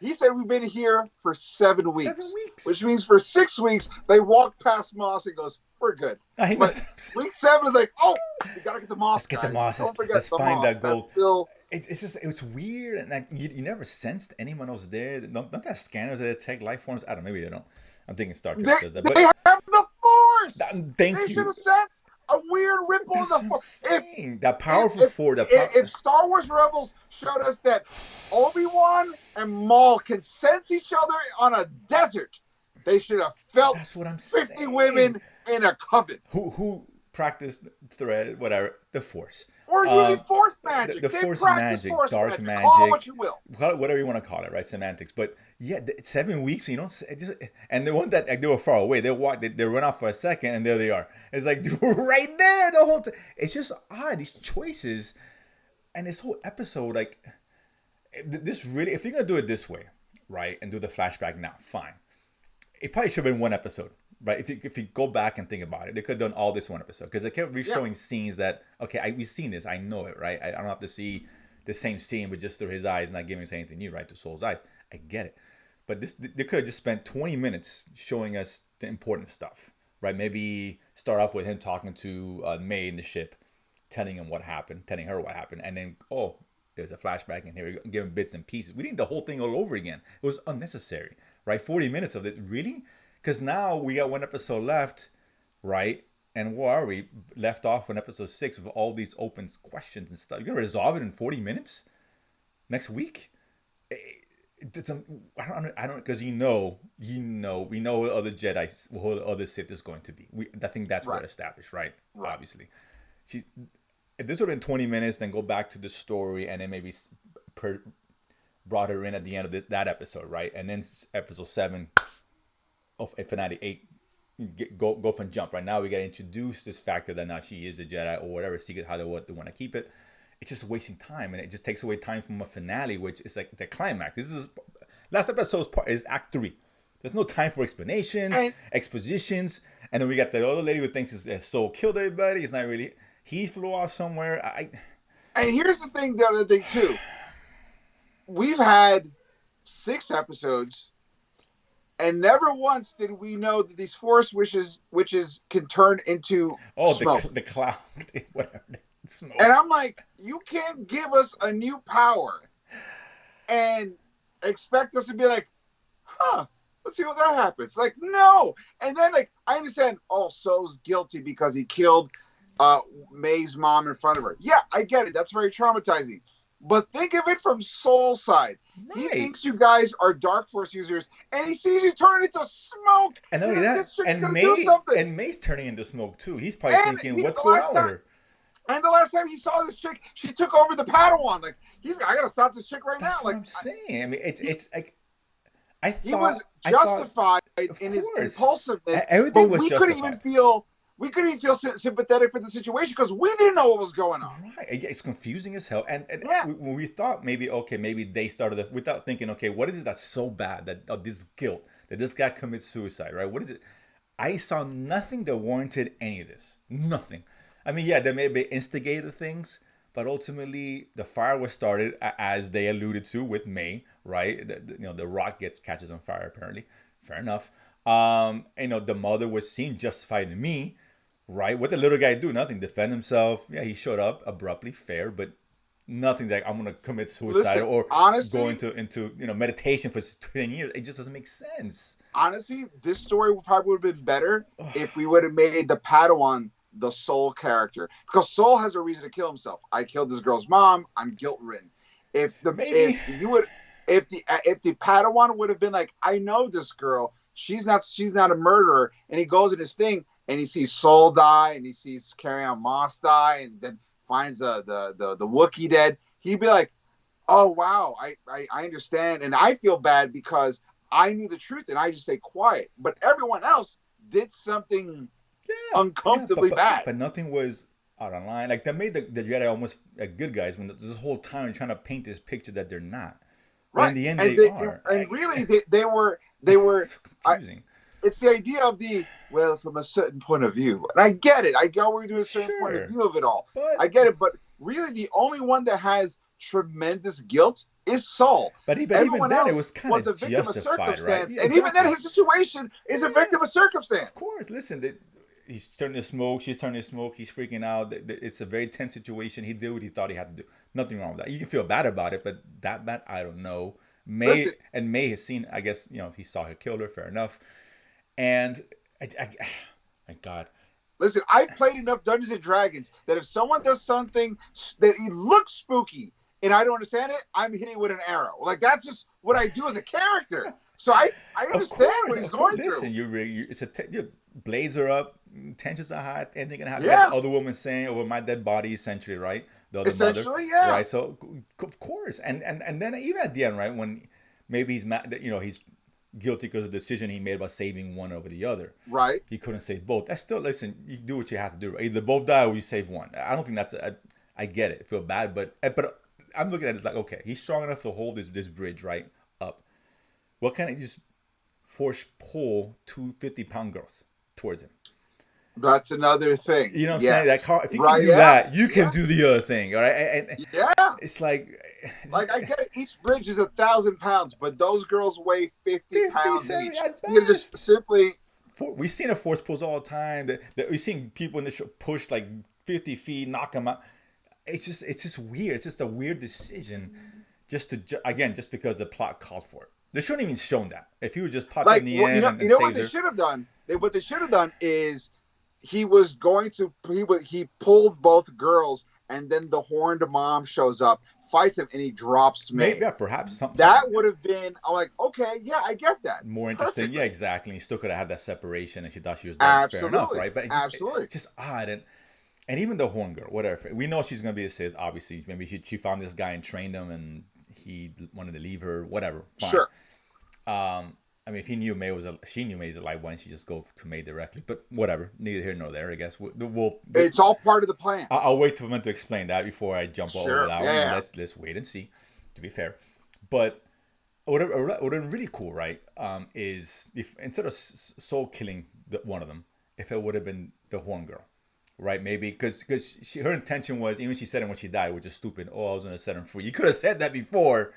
Speaker 1: he said we've been here for 7
Speaker 2: 7
Speaker 1: weeks,
Speaker 2: weeks.
Speaker 1: which means for 6 weeks they walk past moss and goes, we're good.
Speaker 2: I know.
Speaker 1: But week 7 is like, oh, we gotta get the moss,
Speaker 2: Let's get the
Speaker 1: guys.
Speaker 2: moss.
Speaker 1: Don't forget
Speaker 2: Let's
Speaker 1: the
Speaker 2: find
Speaker 1: moss.
Speaker 2: that
Speaker 1: That's
Speaker 2: gold.
Speaker 1: still
Speaker 2: It's just it's weird, and like you never sensed anyone else there. Don't they have scanners that detect life forms? I don't know. Maybe they don't. I'm thinking Star Trek does that,
Speaker 1: they
Speaker 2: but
Speaker 1: have the force.
Speaker 2: thank
Speaker 1: They should
Speaker 2: you.
Speaker 1: have sensed a weird ripple in
Speaker 2: That's
Speaker 1: the
Speaker 2: what I'm
Speaker 1: force.
Speaker 2: saying. That powerful force.
Speaker 1: If Star Wars Rebels showed us that Obi-Wan and Maul can sense each other on a desert, they should have felt
Speaker 2: That's what I'm
Speaker 1: 50
Speaker 2: saying.
Speaker 1: women in a coven.
Speaker 2: Who practiced thread whatever the force?
Speaker 1: Or using force magic.
Speaker 2: The
Speaker 1: they
Speaker 2: force
Speaker 1: practice
Speaker 2: magic,
Speaker 1: force
Speaker 2: dark
Speaker 1: magic. Call it what
Speaker 2: magic,
Speaker 1: you will.
Speaker 2: whatever you want to call it, right? Semantics. But yeah, 7 weeks, and the one that like, they were far away, they run off for a second, and there they are. It's like dude, right there the whole time. It's just odd these choices, and this whole episode, like this really. If you're gonna do it this way, right, and do the flashback now, fine. It probably should have been one episode, right? If you go back and think about it, they could have done all this one episode because they kept re-showing scenes that we've seen this, I know it, right? I don't have to see the same scene but just through his eyes, not giving us anything new, right? To Soul's eyes, I get it, but they could have just spent 20 minutes showing us the important stuff, right? Maybe start off with him talking to May in the ship, telling her what happened, and then there's a flashback, and here we go, giving bits and pieces. We need the whole thing all over again. It was unnecessary, right? 40 minutes of it, really? Because now we got one episode left, right? And where are we? Left off on episode 6 with all these open questions and stuff. You're gonna resolve it in 40 minutes next week? I don't, because we know what other Jedi, what other Sith is going to be. I think that's what established, right? Obviously, if this would have been 20 minutes, then go back to the story, and then maybe brought her in at the end of that episode, right? And then episode 7 of Fanatic 8, go from jump. Right now, we got to introduce this factor that now she is a Jedi or whatever secret, how they want to keep it. It's just wasting time, and it just takes away time from a finale, which is like the climax. This is last episode's part is Act 3. There's no time for explanations, expositions, and then we got the other lady who thinks his soul killed everybody. It's not really. He flew off somewhere.
Speaker 1: And here's the thing, the other thing too. We've had 6 episodes, and never once did we know that these force witches can turn into smoke.
Speaker 2: The cloud, whatever. Smoke.
Speaker 1: And I'm like, you can't give us a new power and expect us to be like, huh, let's see what that happens. Like, no. And then, like, I understand, oh, So's guilty because he killed uh, May's mom in front of her. Yeah, I get it. That's very traumatizing. But think of it from Soul's side. He
Speaker 2: Right.
Speaker 1: thinks you guys are Dark Force users, and he sees you turn into smoke.
Speaker 2: And not
Speaker 1: He's
Speaker 2: only
Speaker 1: like,
Speaker 2: that,
Speaker 1: this chick's gonna do something.
Speaker 2: And May's turning into smoke too. He's probably
Speaker 1: And
Speaker 2: thinking,
Speaker 1: he,
Speaker 2: what's
Speaker 1: the
Speaker 2: going
Speaker 1: last
Speaker 2: on with
Speaker 1: time,
Speaker 2: her?
Speaker 1: and the last time he saw this chick, she took over the Padawan. Like, I gotta stop this chick right now.
Speaker 2: That's what
Speaker 1: Like,
Speaker 2: I'm saying. I mean,
Speaker 1: he,
Speaker 2: it's like
Speaker 1: he was
Speaker 2: I thought,
Speaker 1: justified
Speaker 2: of
Speaker 1: in his
Speaker 2: course,
Speaker 1: impulsiveness,
Speaker 2: everything
Speaker 1: but
Speaker 2: was justified.
Speaker 1: we couldn't even feel sympathetic for the situation because we didn't know what was going on.
Speaker 2: Right. Yeah, it's confusing as hell. And
Speaker 1: Yeah,
Speaker 2: when we thought maybe, okay, maybe they started it without thinking, okay, what is it that's so bad that this guilt that this guy commits suicide, right? What is it? I saw nothing that warranted any of this. Nothing. I mean, yeah, they maybe instigated things, but ultimately the fire was started as they alluded to with May, right? The rock catches on fire apparently. Fair enough. The mother was seen justified to me, right? What the little guy do? Nothing. Defend himself. Yeah, he showed up abruptly, fair, but nothing like I'm gonna commit suicide
Speaker 1: listen,
Speaker 2: or go
Speaker 1: honestly,
Speaker 2: into meditation for 10 years. It just doesn't make sense.
Speaker 1: honestly, this story probably would have been better if we would have made the Padawan the Soul character because Soul has a reason to kill himself. I killed this girl's mom. I'm guilt ridden. If
Speaker 2: Maybe.
Speaker 1: you would if the Padawan would have been like, I know this girl. She's not a murderer, and he goes in his thing and he sees Soul die and he sees Carry On Moss die and then finds the Wookiee dead. He'd be like, oh wow, I understand, and I feel bad because I knew the truth and I just stay quiet. But everyone else did something
Speaker 2: Yeah, yeah,
Speaker 1: uncomfortably bad.
Speaker 2: but nothing was out of line. Like that made the Jedi almost like good guys when this whole time trying to paint this picture that they're not, but in
Speaker 1: Right.
Speaker 2: the end
Speaker 1: And
Speaker 2: they are.
Speaker 1: really they were
Speaker 2: It's so
Speaker 1: I
Speaker 2: confusing.
Speaker 1: it's the idea of the well from a certain point of view. And I get it. I get where you do a certain point of
Speaker 2: Sure,
Speaker 1: view of it all. I
Speaker 2: but
Speaker 1: get it, but really the only one that has tremendous guilt is Saul.
Speaker 2: even
Speaker 1: Everyone
Speaker 2: then it
Speaker 1: else
Speaker 2: was kind
Speaker 1: was
Speaker 2: of
Speaker 1: a victim of
Speaker 2: justified, right?
Speaker 1: circumstance.
Speaker 2: Yeah,
Speaker 1: And even then
Speaker 2: exactly.
Speaker 1: his situation is a
Speaker 2: Yeah,
Speaker 1: victim of
Speaker 2: of
Speaker 1: circumstance.
Speaker 2: course. Listen, he's turning to smoke. She's turning to smoke. He's freaking out. It's a very tense situation. He did what he thought he had to do. Nothing wrong with that. You can feel bad about it, but that bad, I don't know.
Speaker 1: Listen,
Speaker 2: May has seen. I guess he saw her kill her. Fair enough. And I my God,
Speaker 1: Listen, I've played enough Dungeons and Dragons that if someone does something that it looks spooky and I don't understand it, I'm hitting with an arrow. Like that's just what I do as a character. So I
Speaker 2: of
Speaker 1: understand
Speaker 2: course,
Speaker 1: what he's
Speaker 2: of course.
Speaker 1: going through.
Speaker 2: Listen, it's your blades are up, tensions are high. Anything can happen. You got
Speaker 1: Yeah,
Speaker 2: the other woman saying, "Over my dead body," essentially, right? The other mother,
Speaker 1: essentially, yeah.
Speaker 2: right? So of course, and then even at the end, right, when maybe he's mad that he's guilty because of the decision he made about saving one over the other.
Speaker 1: Right.
Speaker 2: He couldn't save both. That's still listen. You do what you have to do. Right? Either both die or you save one. I don't think that's. I get it. I feel bad, but I'm looking at it like okay, he's strong enough to hold this bridge right up. What can I just force pull two 50-pound girls towards him?
Speaker 1: That's another thing.
Speaker 2: You know what I'm saying? That
Speaker 1: Yes.
Speaker 2: car. If you can
Speaker 1: Right.
Speaker 2: do
Speaker 1: Yeah.
Speaker 2: that, you can
Speaker 1: Yeah.
Speaker 2: do the other thing. All right. And
Speaker 1: Yeah.
Speaker 2: it's like
Speaker 1: Like I get it. Each bridge is 1,000 pounds, but those girls weigh 50
Speaker 2: 50,
Speaker 1: pounds
Speaker 2: 70
Speaker 1: each.
Speaker 2: at
Speaker 1: You gotta just
Speaker 2: best.
Speaker 1: simply
Speaker 2: We've seen a force pulls all the time. That we've seen people in the show push like 50 feet, knock them out. It's just weird. It's just a weird decision, just to again just because the plot called for it. They shouldn't even shown that. If he would just popped in
Speaker 1: like
Speaker 2: the
Speaker 1: what
Speaker 2: end
Speaker 1: you
Speaker 2: and
Speaker 1: know what
Speaker 2: saved
Speaker 1: they
Speaker 2: her.
Speaker 1: should have done. What they should have done is he pulled both girls, and then the horned mom shows up, fights him, and he drops
Speaker 2: Maybe
Speaker 1: May.
Speaker 2: yeah, perhaps something
Speaker 1: That would have been. I'm like, okay, yeah, I get that
Speaker 2: more interesting. Yeah,
Speaker 1: perfectly.
Speaker 2: exactly. He still could have had that separation, and she thought she was dead. Fair enough,
Speaker 1: Absolutely,
Speaker 2: right? But
Speaker 1: absolutely.
Speaker 2: it's just odd, and even the horn girl, whatever. We know she's gonna be a Sith. Obviously, maybe she found this guy and trained him, and he wanted to leave her. Whatever, fine.
Speaker 1: Sure.
Speaker 2: I mean, if he knew she knew May was alive, why didn't she just go to May directly? But whatever, neither here nor there. I guess
Speaker 1: It's all part of the plan.
Speaker 2: I'll wait for him to explain that before I jump all over
Speaker 1: Sure.
Speaker 2: that one.
Speaker 1: Yeah.
Speaker 2: Let's wait and see. To be fair, but what would have been really cool, right? Is if instead of soul killing one of them, if it would have been the horn girl, right? Maybe because her intention was even she said it when she died, which is stupid. Oh, I was gonna set him free. You could have said that before,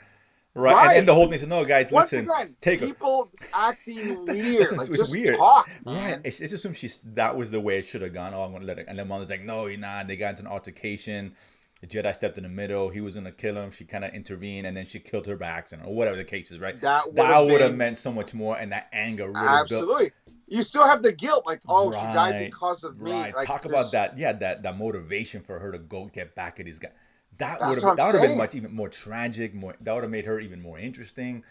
Speaker 2: right? And
Speaker 1: Right.
Speaker 2: the whole thing said, no, guys,
Speaker 1: Once
Speaker 2: listen,
Speaker 1: again,
Speaker 2: take her.
Speaker 1: people acting weird.
Speaker 2: Listen,
Speaker 1: Like
Speaker 2: it's
Speaker 1: just
Speaker 2: weird,
Speaker 1: talk,
Speaker 2: right?
Speaker 1: man.
Speaker 2: It's assumed that was the way it should have gone. Oh, I'm gonna let it. And the mother's like, no, you're not. They got into an altercation. The Jedi stepped in the middle. He was gonna kill him. She kind of intervened, and then she killed her by accident, or whatever the case is. Right?
Speaker 1: That would
Speaker 2: That
Speaker 1: have
Speaker 2: would have
Speaker 1: been
Speaker 2: meant so much more, and that anger really built.
Speaker 1: absolutely. You still have the guilt, like, oh, she died
Speaker 2: Right,
Speaker 1: because of me.
Speaker 2: right.
Speaker 1: Like
Speaker 2: Talk about
Speaker 1: this.
Speaker 2: that. Yeah, that motivation for her to go get back at these guys.
Speaker 1: That's what I'm
Speaker 2: That would have been
Speaker 1: saying.
Speaker 2: much even more tragic. More that would have made her even more interesting.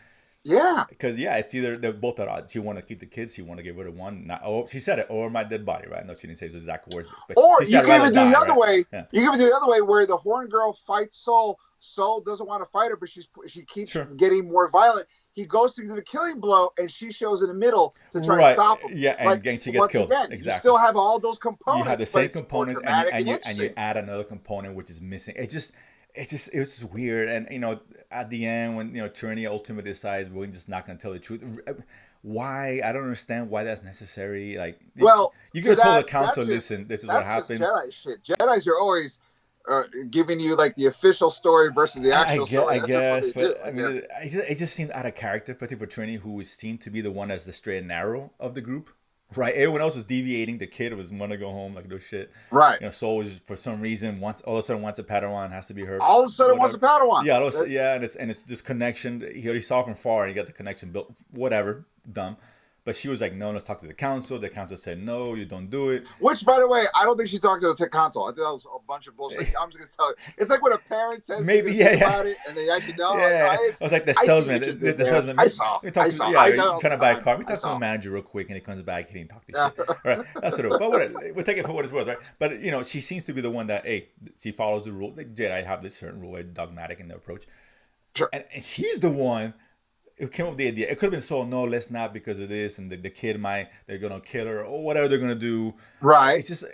Speaker 1: Yeah.
Speaker 2: Because yeah, it's either they're both at odds. She want to keep the kids. She want to get rid of one. Not, oh, she said it. Or my dead body, right? No, she didn't say the exact words, but
Speaker 1: Or
Speaker 2: she
Speaker 1: you
Speaker 2: said
Speaker 1: can
Speaker 2: rather
Speaker 1: even do the
Speaker 2: die,
Speaker 1: other
Speaker 2: right?
Speaker 1: way.
Speaker 2: Yeah,
Speaker 1: You can even do the other way where the horn girl fights Soul. Soul doesn't want to fight her, but she keeps
Speaker 2: sure.
Speaker 1: getting more violent. He goes to do the killing blow, and she shows in the middle to try to
Speaker 2: Right.
Speaker 1: stop him.
Speaker 2: Yeah,
Speaker 1: Like,
Speaker 2: and she gets
Speaker 1: once
Speaker 2: killed.
Speaker 1: again, you
Speaker 2: Exactly.
Speaker 1: still have all those
Speaker 2: You have the
Speaker 1: components, but
Speaker 2: same
Speaker 1: it's more
Speaker 2: components,
Speaker 1: dramatic and
Speaker 2: and you
Speaker 1: interesting.
Speaker 2: add another component which is missing. It was just weird. And at the end when Trinity ultimately decides we're just not gonna tell the truth. Why? I don't understand why that's necessary. Like,
Speaker 1: Well,
Speaker 2: you could
Speaker 1: to
Speaker 2: have told the
Speaker 1: that,
Speaker 2: council, listen, this is what
Speaker 1: that's just
Speaker 2: happened.
Speaker 1: Jedi shit. Jedi's are always giving you like the official story versus the actual story.
Speaker 2: I
Speaker 1: That's just what they
Speaker 2: guess,
Speaker 1: do.
Speaker 2: but I mean, it just seemed out of character, especially for Trini, who seemed to be the one that's the straight and narrow of the group. Right, everyone else was deviating. The kid was want to go home, like no shit.
Speaker 1: Right.
Speaker 2: Soul was for some reason all of a sudden wants a Padawan, has to be her.
Speaker 1: All of a sudden,
Speaker 2: Whatever.
Speaker 1: wants a Padawan.
Speaker 2: Yeah, yeah, and it's this connection. He already saw from far, and he got the connection built. Whatever, dumb. But she was like, no, let's talk to the council. The council said, no, you don't do it.
Speaker 1: Which, by the way, I don't think she talked to the tech console. I think that was a bunch of bullshit. Like, I'm just gonna tell you. It's like when a parent says
Speaker 2: Maybe,
Speaker 1: about it, and they actually know.
Speaker 2: Yeah, I was like the salesman. The salesman.
Speaker 1: I saw.
Speaker 2: Yeah, trying to buy a car. We talk to the manager real quick, and he comes back. He didn't talk to shit. All right, that's it. But we'll take it for what it's worth, right? But she seems to be the one that she follows the rule. Like Jedi have this certain rule, dogmatic in their approach.
Speaker 1: Sure.
Speaker 2: And she's the one who came up with the idea. It could have been so no, let's not because of this, and the kid they're gonna kill her or whatever they're gonna do.
Speaker 1: Right.
Speaker 2: It's just,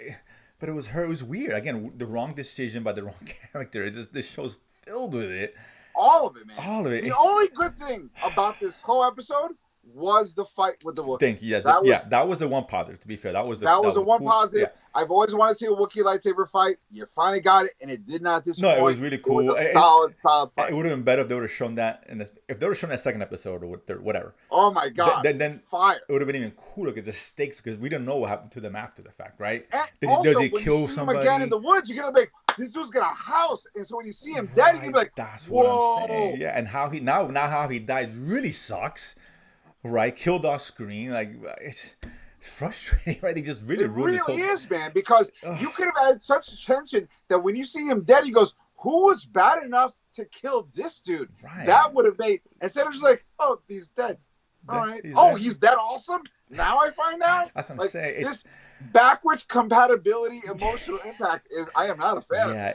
Speaker 2: but it was her. It was weird. Again, the wrong decision by the wrong character. It's just this show's filled with it.
Speaker 1: All of it, man.
Speaker 2: All of it.
Speaker 1: The only good thing about this whole episode was the fight with the Wookiee.
Speaker 2: Thank you. Yes, that was the one positive. To be fair, that was the
Speaker 1: one
Speaker 2: cool,
Speaker 1: positive. Yeah. I've always wanted to see a Wookiee lightsaber fight. You finally got it, and it did not disappoint.
Speaker 2: No, it was really cool.
Speaker 1: It was a solid fight.
Speaker 2: It would have been better if they would have shown that if they would have shown that second episode or whatever.
Speaker 1: Oh my god!
Speaker 2: Then
Speaker 1: fire!
Speaker 2: It would have been even cooler because the stakes, because we don't know what happened to them after the fact, right?
Speaker 1: Does he kill somebody? Him again in the woods, you're gonna be like, this dude's got a house, and so when you see him dead, you're gonna be like,
Speaker 2: that's
Speaker 1: whoa.
Speaker 2: What I'm saying. Yeah, and how he now how he died really sucks. Right, killed off screen. Like it's frustrating, right? He just really ruined this whole.
Speaker 1: It really is, man, because you could have added such tension that when you see him dead, he goes, "Who was bad enough to kill this dude?" Right. That would have made instead of just like, "Oh, he's dead." All right. He's dead. Awesome. Now I find out.
Speaker 2: That's what I'm saying.
Speaker 1: This backwards compatibility, emotional impact is. I am not a fan.
Speaker 2: Yeah,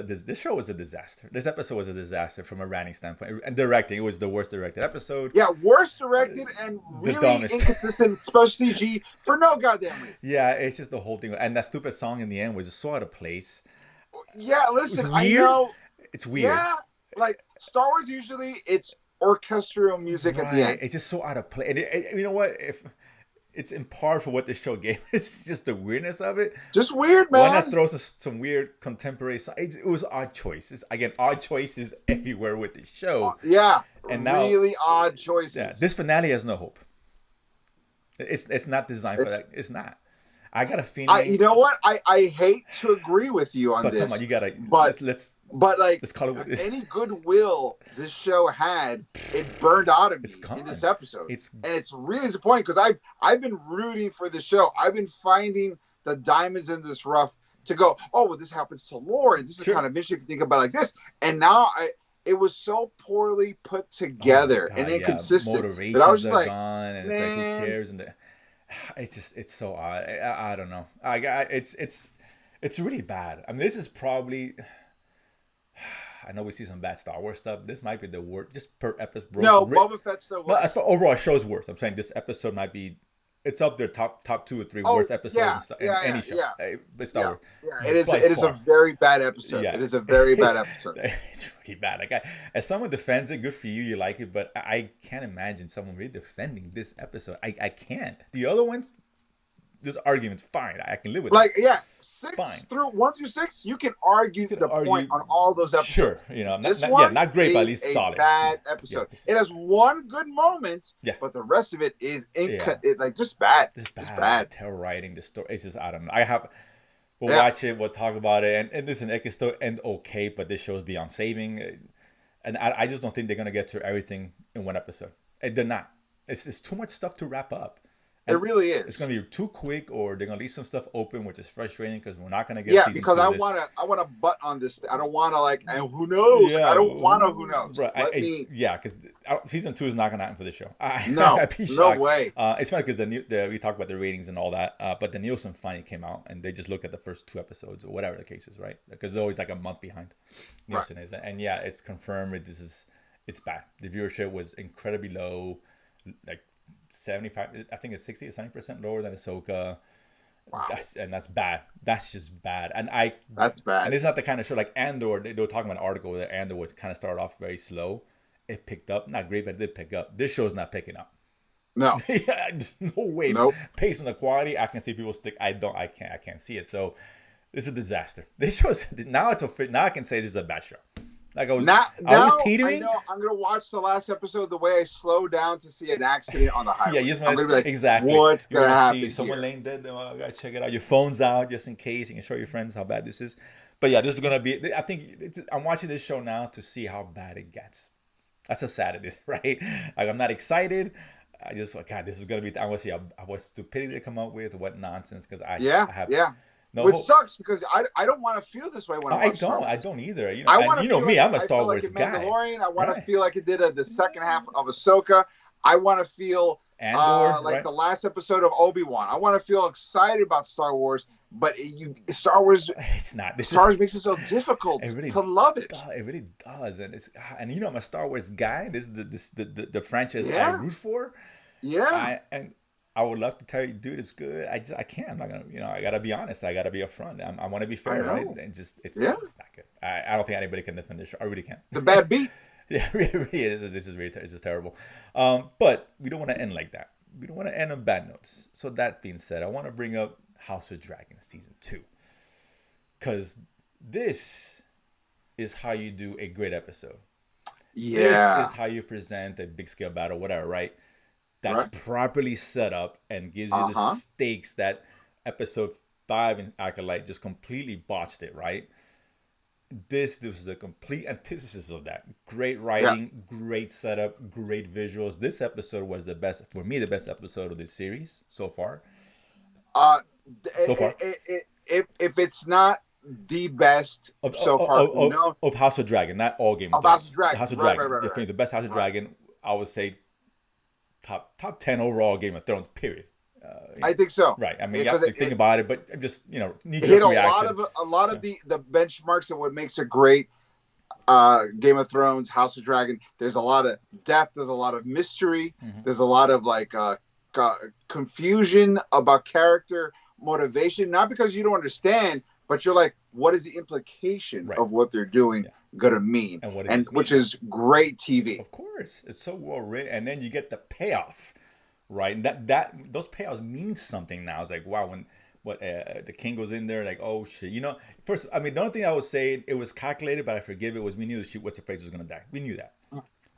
Speaker 2: this show was a disaster. This episode was a disaster from a writing standpoint and directing. It was the worst directed episode.
Speaker 1: Yeah, worst directed and really inconsistent special CG for no goddamn reason.
Speaker 2: Yeah, it's just the whole thing, and that stupid song in the end was just so out of place.
Speaker 1: Yeah, listen, I know
Speaker 2: it's weird.
Speaker 1: Yeah, like Star Wars usually it's orchestral music at the end.
Speaker 2: It's just so out of place. And you know what? If it's in par for what the show gave, it's just the weirdness of it.
Speaker 1: Just weird, man.
Speaker 2: Why not throw some weird contemporary? It was odd choices. Again, odd choices everywhere with the show.
Speaker 1: Yeah,
Speaker 2: and now
Speaker 1: really odd choices.
Speaker 2: Yeah, this finale has no hope. It's not designed for that. It's not. I got a feeling.
Speaker 1: You know what? I hate to agree with you on
Speaker 2: but
Speaker 1: this.
Speaker 2: Come on, you gotta.
Speaker 1: But
Speaker 2: let's call it what it is.
Speaker 1: Any goodwill this show had, it burned out of me in this episode. And it's really disappointing because I've been rooting for the show. I've been finding the diamonds in this rough to go. Oh, well, this happens to Lauren. This is kind of mission. If you think about it like this, and now it was so poorly put together and inconsistent.
Speaker 2: Motivations
Speaker 1: that I was just like,
Speaker 2: gone, and it's like, who cares? And it's so odd. I don't know. It's really bad. I mean, this is probably. I know we see some bad Star Wars stuff. This might be the worst, just per episode.
Speaker 1: No, Boba Fett's the worst.
Speaker 2: No, overall, show's worse. I'm saying this episode might be. It's up there, top 2 or 3 worst episodes in any show. But Star Wars.
Speaker 1: Yeah, it is a very bad episode. Yeah. It is a very bad episode.
Speaker 2: It's really bad. Like as someone defends it, good for you. You like it, but I can't imagine someone really defending this episode. I can't. The other ones, this argument's fine. I can live with it.
Speaker 1: Like, yeah, 1 through 6, you can argue point on all those episodes.
Speaker 2: Sure, not great, but at least solid.
Speaker 1: Bad episode. It has one good moment, but the rest of it is just bad.
Speaker 2: Just bad. Terror writing the story. It's just I don't know. We'll watch it. We'll talk about it. And listen, it can still end okay, but this show's beyond saving. And I just don't think they're gonna get to everything in one episode. They're not. It's too much stuff to wrap up.
Speaker 1: It
Speaker 2: And
Speaker 1: really
Speaker 2: it's
Speaker 1: is.
Speaker 2: gonna be too quick, or they're gonna leave some stuff open, which is frustrating because we're not gonna get
Speaker 1: Yeah,
Speaker 2: season
Speaker 1: because
Speaker 2: two of
Speaker 1: I
Speaker 2: this.
Speaker 1: wanna butt on this. I don't wanna like, and who knows? Like, I
Speaker 2: Yeah,
Speaker 1: don't wanna who knows.
Speaker 2: right.
Speaker 1: Let me.
Speaker 2: Yeah, because season two is not gonna happen for the show.
Speaker 1: No,
Speaker 2: I'd be
Speaker 1: no
Speaker 2: shocked.
Speaker 1: way.
Speaker 2: It's funny because we talked about the ratings and all that, but the Nielsen finally came out and they just looked at the first 2 episodes or whatever the case is, right? Because they're always like a month behind. Nielsen is, and yeah, it's confirmed. It's bad. The viewership was incredibly low, like 75. I think it's 60 or 70% lower than Ahsoka.
Speaker 1: Wow,
Speaker 2: That's bad. That's just bad.
Speaker 1: that's
Speaker 2: And
Speaker 1: bad.
Speaker 2: it's not the kind of show like Andor. They were talking about an article that Andor was kind of started off very slow. It picked up, not great, but it did pick up. This show's not picking up.
Speaker 1: No,
Speaker 2: Yeah, there's no way.
Speaker 1: nope.
Speaker 2: Based on the quality, I can see people stick. I can't see it. So this is a disaster. This show's now now I can say this is a bad show. Like I
Speaker 1: Now
Speaker 2: was
Speaker 1: I
Speaker 2: teetering.
Speaker 1: know I'm gonna watch the last episode the way I slow down to see an accident on the
Speaker 2: Yeah,
Speaker 1: highway.
Speaker 2: you just
Speaker 1: I'm
Speaker 2: want
Speaker 1: gonna be
Speaker 2: to
Speaker 1: like,
Speaker 2: exactly.
Speaker 1: what's
Speaker 2: You're
Speaker 1: gonna
Speaker 2: gonna
Speaker 1: happen
Speaker 2: see someone
Speaker 1: here?
Speaker 2: laying dead. Oh, I gotta check it out. Your phone's out just in case. You can show your friends how bad this is. But yeah, this is gonna be. I think I'm watching this show now to see how bad it gets. That's how sad it is, right? Like I'm not excited. I just like God, this is gonna be. I want to see what stupidity they come up with, what nonsense. Because
Speaker 1: Yeah,
Speaker 2: I have
Speaker 1: yeah.
Speaker 2: no
Speaker 1: Which
Speaker 2: hope.
Speaker 1: sucks because I don't want to feel this way when I watch Star
Speaker 2: I
Speaker 1: Wars.
Speaker 2: don't either.
Speaker 1: I
Speaker 2: And
Speaker 1: want to
Speaker 2: you know
Speaker 1: feel
Speaker 2: me,
Speaker 1: like
Speaker 2: I'm a
Speaker 1: I
Speaker 2: Star
Speaker 1: feel like
Speaker 2: Wars
Speaker 1: in
Speaker 2: guy,
Speaker 1: Mandalorian. I want to
Speaker 2: right?
Speaker 1: feel like it did the second half of Ahsoka. I want to feel
Speaker 2: Andor,
Speaker 1: like
Speaker 2: right?
Speaker 1: the last episode of Obi-Wan. I want to feel excited about Star Wars, but Star Wars
Speaker 2: It's not. This is
Speaker 1: Star Wars makes it so difficult
Speaker 2: it really
Speaker 1: to love it.
Speaker 2: it really does, and I'm a Star Wars guy. This is the franchise I
Speaker 1: Yeah,
Speaker 2: root for.
Speaker 1: yeah,
Speaker 2: I would love to tell you, dude, it's good. I can't. I'm not gonna. I gotta be honest. I gotta be upfront. I want to be
Speaker 1: I
Speaker 2: fair, right?
Speaker 1: know.
Speaker 2: And just
Speaker 1: Yeah,
Speaker 2: it's not good. I don't think anybody can defend this show. I really can't.
Speaker 1: the bad beat.
Speaker 2: Yeah, it really is. This is really this is terrible. But we don't want to end like that. We don't want to end on bad notes. So that being said, I want to bring up House of Dragons season 2, because this is how you do a great episode.
Speaker 1: Yeah,
Speaker 2: This is how you present a big scale battle, whatever, right? That's
Speaker 1: right.
Speaker 2: properly set up and gives you
Speaker 1: Uh
Speaker 2: the
Speaker 1: huh.
Speaker 2: stakes that episode 5 in Acolyte just completely botched it, right? This was the complete antithesis of that. Great
Speaker 1: Yeah.
Speaker 2: writing, great setup, great visuals. This episode was the best, for me, the best episode of this series so far.
Speaker 1: Uh,
Speaker 2: So far.
Speaker 1: if it's not the best
Speaker 2: Of,
Speaker 1: so
Speaker 2: of,
Speaker 1: far,
Speaker 2: of,
Speaker 1: no,
Speaker 2: of House of Dragon, not all Game of
Speaker 1: of House
Speaker 2: Thrones.
Speaker 1: of Dragon.
Speaker 2: House of
Speaker 1: Right,
Speaker 2: Dragon.
Speaker 1: right, right,
Speaker 2: Definitely
Speaker 1: right,
Speaker 2: the best House of
Speaker 1: right.
Speaker 2: Dragon, I would say top 10 overall Game of Thrones, period.
Speaker 1: I think so.
Speaker 2: Right. I mean, you
Speaker 1: Because
Speaker 2: have to think about it, but I'm just, knee
Speaker 1: it hit
Speaker 2: jerk reaction.
Speaker 1: a lot of the benchmarks of what makes a great Game of Thrones, House of Dragon. There's a lot of depth. There's a lot of mystery.
Speaker 2: Mhm.
Speaker 1: There's a lot of confusion about character motivation. Not because you don't understand, but you're like, what is the implication
Speaker 2: Right.
Speaker 1: of what they're doing
Speaker 2: Yeah.
Speaker 1: gonna mean?
Speaker 2: And what does
Speaker 1: And
Speaker 2: this
Speaker 1: which
Speaker 2: mean?
Speaker 1: is great TV.
Speaker 2: Of course, it's so well written, and then you get the payoff, right? And that those payoffs mean something now. It's like wow, when the king goes in there, like oh shit, First, I mean, the only thing I would say it was calculated, but I forgive it was we knew what's her face was gonna die. We knew that,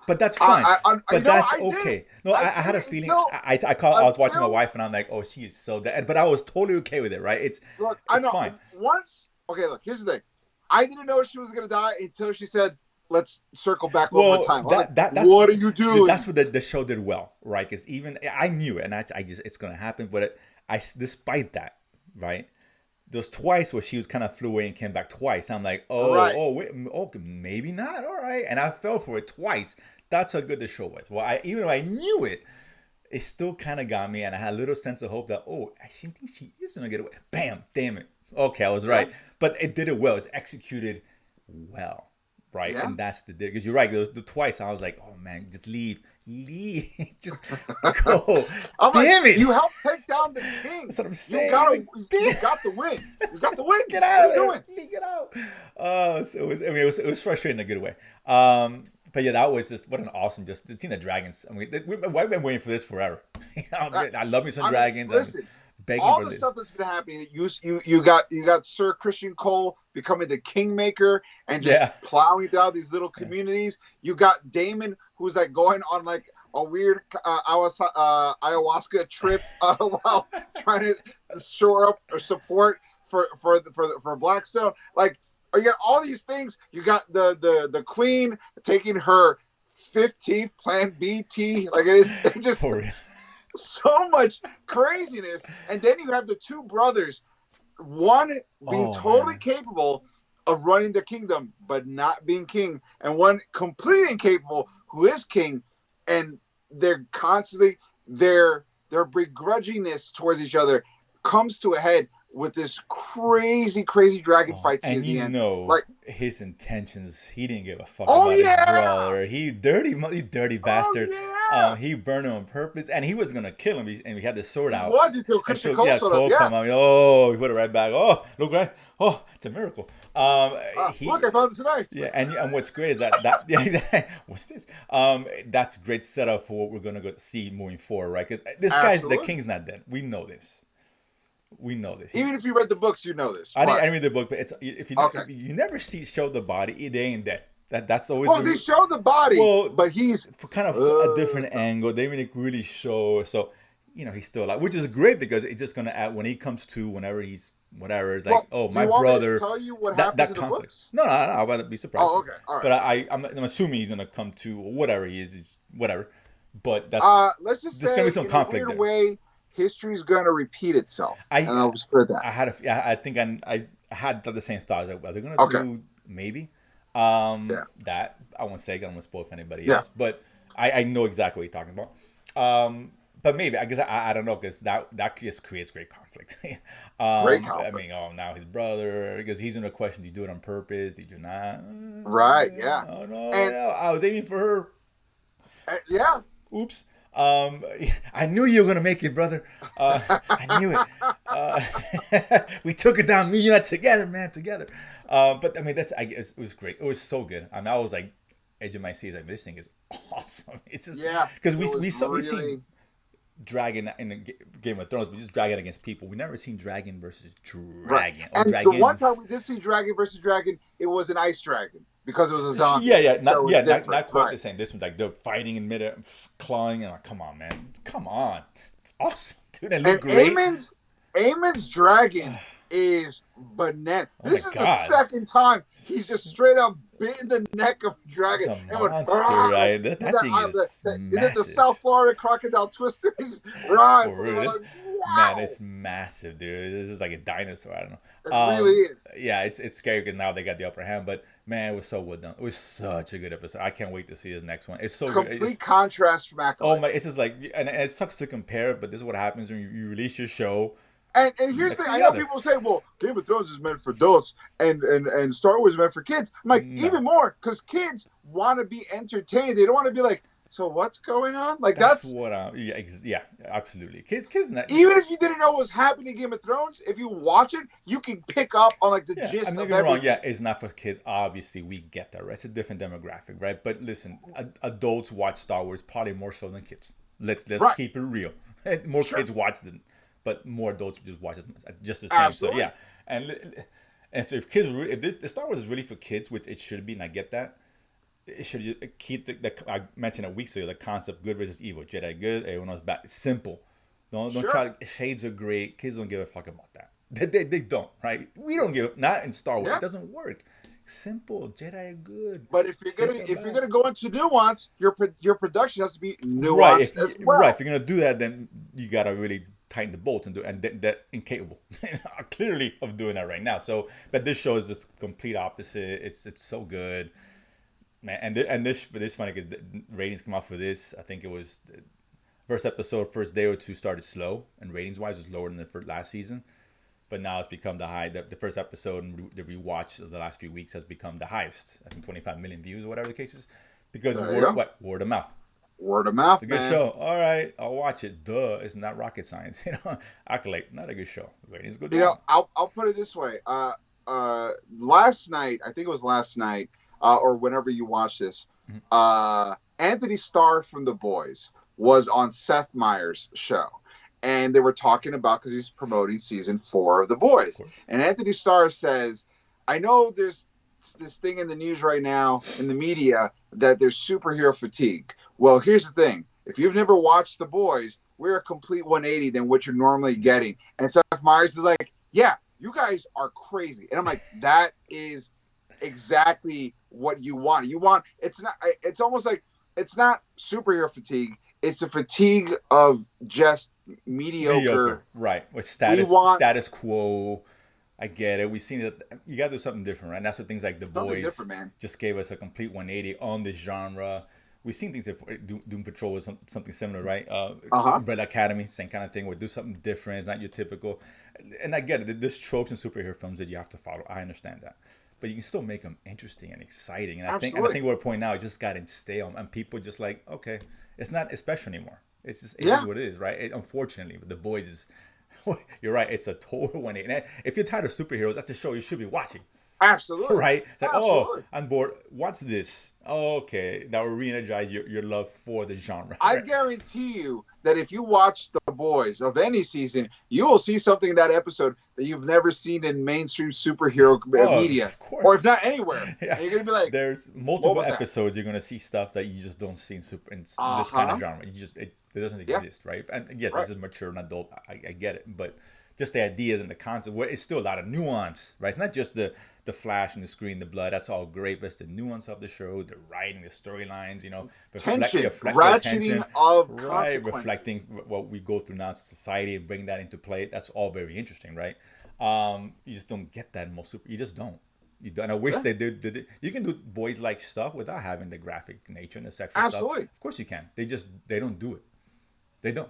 Speaker 2: but that's fine. But that's okay. No, I had a feeling. I was watching my wife, and I'm like, oh, she is so dead. But I was totally okay with it, right? It's fine.
Speaker 1: Look, here's the thing. I didn't know she was gonna die until she said, "Let's circle back one
Speaker 2: Well,
Speaker 1: more time."
Speaker 2: that's
Speaker 1: what are you doing?
Speaker 2: That's what the show did well, right? Because even I knew it, and I just it's gonna happen. But despite that, right? There's twice where she was kind of flew away and came back twice. I'm like, wait, maybe not. All right, and I fell for it twice. That's how good the show was. Well, even though I knew it, it still kind of got me, and I had a little sense of hope that I think she is gonna get away. Bam, damn it. Okay, I was right, but it did it well. It's executed well, right?
Speaker 1: Yeah.
Speaker 2: And that's because you're right. The twice I was like, oh man, just leave, just go.
Speaker 1: I'm
Speaker 2: Damn
Speaker 1: like,
Speaker 2: it!
Speaker 1: you helped take down the king.
Speaker 2: That's what I'm saying.
Speaker 1: You got the win. You got the win.
Speaker 2: Get out of
Speaker 1: what
Speaker 2: there. Get out. So it was frustrating in a good way. But yeah, that was just what an awesome seeing the dragons. I mean, we've been waiting for this forever. I love me some dragons.
Speaker 1: Listen,
Speaker 2: begging
Speaker 1: all
Speaker 2: for
Speaker 1: the
Speaker 2: this.
Speaker 1: stuff that's been happening. You got Sir Christian Cole becoming the kingmaker and just plowing down these little communities. You got Damon who's like going on like a weird ayahuasca trip while trying to shore up or support for Blackstone. Like, you got all these things. You got the queen taking her 15th Plan B tea. Like, it is just
Speaker 2: For real.
Speaker 1: so much craziness. And then you have the two brothers, one being
Speaker 2: Oh
Speaker 1: totally
Speaker 2: man.
Speaker 1: capable of running the kingdom, but not being king, and one completely incapable who is king, and they're constantly their begrudgingness towards each other comes to a head with this crazy dragon
Speaker 2: Oh,
Speaker 1: fight scene
Speaker 2: and
Speaker 1: at
Speaker 2: you
Speaker 1: the end.
Speaker 2: know
Speaker 1: Like,
Speaker 2: his intentions. He didn't give a fuck
Speaker 1: oh
Speaker 2: about his
Speaker 1: yeah,
Speaker 2: brother. He dirty, he dirty
Speaker 1: oh
Speaker 2: bastard.
Speaker 1: yeah,
Speaker 2: He burned him on purpose, and he was gonna kill him. And we had the sword
Speaker 1: he
Speaker 2: out
Speaker 1: was until Christian
Speaker 2: until
Speaker 1: Cole
Speaker 2: yeah,
Speaker 1: showed up.
Speaker 2: Cole
Speaker 1: Yeah,
Speaker 2: come out. Oh, he put it right back. Oh, look right. Oh, it's a miracle.
Speaker 1: look,
Speaker 2: He
Speaker 1: I found this knife.
Speaker 2: yeah, and what's great is that yeah, what's this? That's great setup for what we're gonna go see moving forward, right? Because this guy's the
Speaker 1: Absolutely.
Speaker 2: king's not dead. We know this. We know this.
Speaker 1: Even if you read the books, you know this,
Speaker 2: I
Speaker 1: right?
Speaker 2: didn't read the book, but it's
Speaker 1: Okay.
Speaker 2: if you never see show the body, they ain't dead. That's always
Speaker 1: Well, they show the body,
Speaker 2: well
Speaker 1: but he's
Speaker 2: for kind of a different angle. They didn't really show, so he's still alive, which is great because it's just gonna add when he comes to whenever he's whatever. It's like,
Speaker 1: well.
Speaker 2: oh,
Speaker 1: Do
Speaker 2: my
Speaker 1: you want me to
Speaker 2: brother.
Speaker 1: tell you what
Speaker 2: That
Speaker 1: happens
Speaker 2: that
Speaker 1: in the
Speaker 2: conflict.
Speaker 1: books?
Speaker 2: No, I'd rather be surprised.
Speaker 1: Oh, okay, all right.
Speaker 2: But I'm assuming he's gonna come to whatever he is. He's whatever. But
Speaker 1: Let's just
Speaker 2: there's gonna
Speaker 1: say,
Speaker 2: be some
Speaker 1: in a
Speaker 2: conflict
Speaker 1: weird
Speaker 2: there.
Speaker 1: way, history's going to repeat itself, and
Speaker 2: I
Speaker 1: I'll just put it that.
Speaker 2: I had I think I had the same thoughts. Like, are they gonna
Speaker 1: Okay.
Speaker 2: do maybe
Speaker 1: Yeah.
Speaker 2: that I won't say. I don't want to spoil for anybody
Speaker 1: Yeah.
Speaker 2: else, but I know exactly what you're talking about. But maybe I guess I don't know because that just creates great conflict.
Speaker 1: Great
Speaker 2: I mean,
Speaker 1: conflict.
Speaker 2: now his brother because he's gonna question: Did you do it on purpose? Did you not?
Speaker 1: Right. Yeah.
Speaker 2: Oh no,
Speaker 1: And
Speaker 2: I was aiming for her.
Speaker 1: yeah.
Speaker 2: Oops. I knew you were gonna make it, brother. I knew it. Uh, we took it down. Me and you together, man, together. But I mean, I guess it was great. It was so good. I mean, I was like, edge of my seat. Like, this thing is awesome. It's just
Speaker 1: Yeah.
Speaker 2: because
Speaker 1: It
Speaker 2: we
Speaker 1: was
Speaker 2: saw we
Speaker 1: really.
Speaker 2: seen dragon in the Game of Thrones, but just dragon against people. We never seen dragon versus
Speaker 1: Right.
Speaker 2: dragon or
Speaker 1: And the one time
Speaker 2: dragons.
Speaker 1: we did see Dragon versus Dragon, it was an ice dragon because it was a zombie.
Speaker 2: Yeah,
Speaker 1: So it was different.
Speaker 2: not quite
Speaker 1: Right.
Speaker 2: the same. This one's like they're fighting in mid clawing, and like, come on, man, come on, it's awesome, dude. It
Speaker 1: And
Speaker 2: looked great.
Speaker 1: Aemon's dragon is banana.
Speaker 2: Oh my
Speaker 1: This is the
Speaker 2: god,
Speaker 1: second time he's just straight up bitten the neck of a dragon
Speaker 2: it's a
Speaker 1: and went,
Speaker 2: monster,
Speaker 1: "Rah!"
Speaker 2: right? That thing is
Speaker 1: Is it the
Speaker 2: massive.
Speaker 1: South Florida crocodile twisters? Right.
Speaker 2: For real,
Speaker 1: Like,
Speaker 2: man,
Speaker 1: wow.
Speaker 2: it's massive, dude. This is like a dinosaur. I don't know.
Speaker 1: It really is.
Speaker 2: Yeah, it's scary because now they got the upper hand. But man, it was so well done. It was such a good episode. I can't wait to see this next one. It's so good.
Speaker 1: Complete contrast from
Speaker 2: Oh
Speaker 1: Acolyte.
Speaker 2: my, it's just like, and it sucks to compare, but this is what happens when you release your show.
Speaker 1: And here's
Speaker 2: Mix
Speaker 1: the
Speaker 2: it
Speaker 1: thing. I know
Speaker 2: together.
Speaker 1: people say, well, Game of Thrones is meant for adults and Star Wars is meant for kids. I'm like,
Speaker 2: No.
Speaker 1: even more, because kids want to be entertained. They don't want to be like, so what's going on? Like,
Speaker 2: That's
Speaker 1: that's
Speaker 2: what yeah, absolutely. Kids, not.
Speaker 1: even if you didn't know what was happening in Game of Thrones, if you watch it, you can pick up on like the
Speaker 2: Yeah,
Speaker 1: gist
Speaker 2: I'm
Speaker 1: of
Speaker 2: not getting me wrong.
Speaker 1: everything.
Speaker 2: Yeah, it's not for kids. Obviously, we get that, right? It's a different demographic, right? But listen, adults watch Star Wars probably more so than kids. Let's
Speaker 1: Right.
Speaker 2: keep it real. More
Speaker 1: Sure.
Speaker 2: kids watch them, but more adults just watch it just the same.
Speaker 1: Absolutely.
Speaker 2: So yeah, and so if kids, if the Star Wars is really for kids, which it should be, and I get that, it should keep I mentioned it weeks ago, the concept good versus evil. Jedi good, everyone else bad. It's simple. Don't
Speaker 1: Sure.
Speaker 2: try shades are great. Kids don't give a fuck about that. They don't, right? We don't give not in Star Wars.
Speaker 1: Yeah.
Speaker 2: It doesn't work. Simple. Jedi are good.
Speaker 1: But if you're gonna go into nuance, your production has to be
Speaker 2: Right.
Speaker 1: nuanced as well.
Speaker 2: Right. If you're gonna do that, then you gotta really tighten the bolts and do, and that incapable, clearly, of doing that right now. So, but this show is just complete opposite. It's so good, man. And this funny because the ratings come out for this. I think it was the first episode, first day or two started slow, and ratings wise was lower than the last season. But now it's become the high. The first episode and the rewatch of the last few weeks has become the highest. I think 25 million views or whatever the case is, because
Speaker 1: There you go.
Speaker 2: word of mouth.
Speaker 1: Word of mouth,
Speaker 2: It's a good
Speaker 1: man.
Speaker 2: show. All right, I'll watch it. Duh, it's not rocket science. Acolyte, not a good show. Ratings go down.
Speaker 1: You know, I'll put it this way. Last night, I think it was last night, or whenever you watch this, Anthony Starr from The Boys was on Seth Meyers' show, and they were talking about because he's promoting season 4 of The Boys, and Anthony Starr says, "I know there's this thing in the news right now in the media that there's superhero fatigue. Well, here's the thing: if you've never watched The Boys, we're a complete 180 than what you're normally getting." And Seth Meyers is like, "Yeah, you guys are crazy. And I'm like, that is exactly what you want. You want, it's not, it's almost like, it's not superhero fatigue. It's a fatigue of just
Speaker 2: Mediocre,
Speaker 1: mediocre.
Speaker 2: right? With
Speaker 1: We
Speaker 2: status
Speaker 1: want
Speaker 2: status quo. I get it. We've seen it. You got to do something different, right? And that's what things like The
Speaker 1: something
Speaker 2: Boys
Speaker 1: different, man.
Speaker 2: just gave us a complete 180 on this genre. We've seen things. If Doom Patrol was something similar, right?
Speaker 1: Uh-huh.
Speaker 2: Umbrella Academy, same kind of thing. We do something different. It's not your typical. And I get it. There's tropes in superhero films that you have to follow. I understand that, but you can still make them interesting and exciting. And I
Speaker 1: Absolutely.
Speaker 2: think we're at a point now. It just gotten stale, and people just like, okay, it's not as special anymore. It's just it is
Speaker 1: Yeah,
Speaker 2: what it is, right? Unfortunately, The Boys is. You're right. It's a total 180. And if you're tired of superheroes, that's a show you should be watching.
Speaker 1: absolutely.
Speaker 2: Right? It's like, oh,
Speaker 1: Absolutely.
Speaker 2: I'm bored. What's this? Oh, okay. That will re-energize your love for the genre.
Speaker 1: I
Speaker 2: Right?
Speaker 1: guarantee you that if you watch The Boys of any season, you will see something in that episode that you've never seen in mainstream superhero
Speaker 2: Oh,
Speaker 1: media,
Speaker 2: of course.
Speaker 1: or if not anywhere.
Speaker 2: Yeah.
Speaker 1: And you're gonna be like,
Speaker 2: There's
Speaker 1: "What
Speaker 2: multiple
Speaker 1: was that?"
Speaker 2: episodes you're gonna see stuff that you just don't see in
Speaker 1: Uh
Speaker 2: this kind of
Speaker 1: huh.
Speaker 2: genre. It doesn't
Speaker 1: Yeah.
Speaker 2: exist, right? And yes,
Speaker 1: Right.
Speaker 2: this is mature and adult. I get it, but just the ideas and the concept, it's still a lot of nuance, right? It's not just the flash and the screen, the blood. That's all great, but it's the nuance of the show, the writing, the storylines.
Speaker 1: Tension,
Speaker 2: Reflect the
Speaker 1: ratcheting
Speaker 2: tension,
Speaker 1: of
Speaker 2: right?
Speaker 1: consequences.
Speaker 2: Reflecting what we go through now as society and bring that into play. That's all very interesting, right? You just don't get that in most super. You just don't. You don't. And I wish
Speaker 1: Yeah,
Speaker 2: they did it. You can do boys like stuff without having the graphic nature and the sexual stuff.
Speaker 1: absolutely.
Speaker 2: Of course you can. They don't do it. They don't,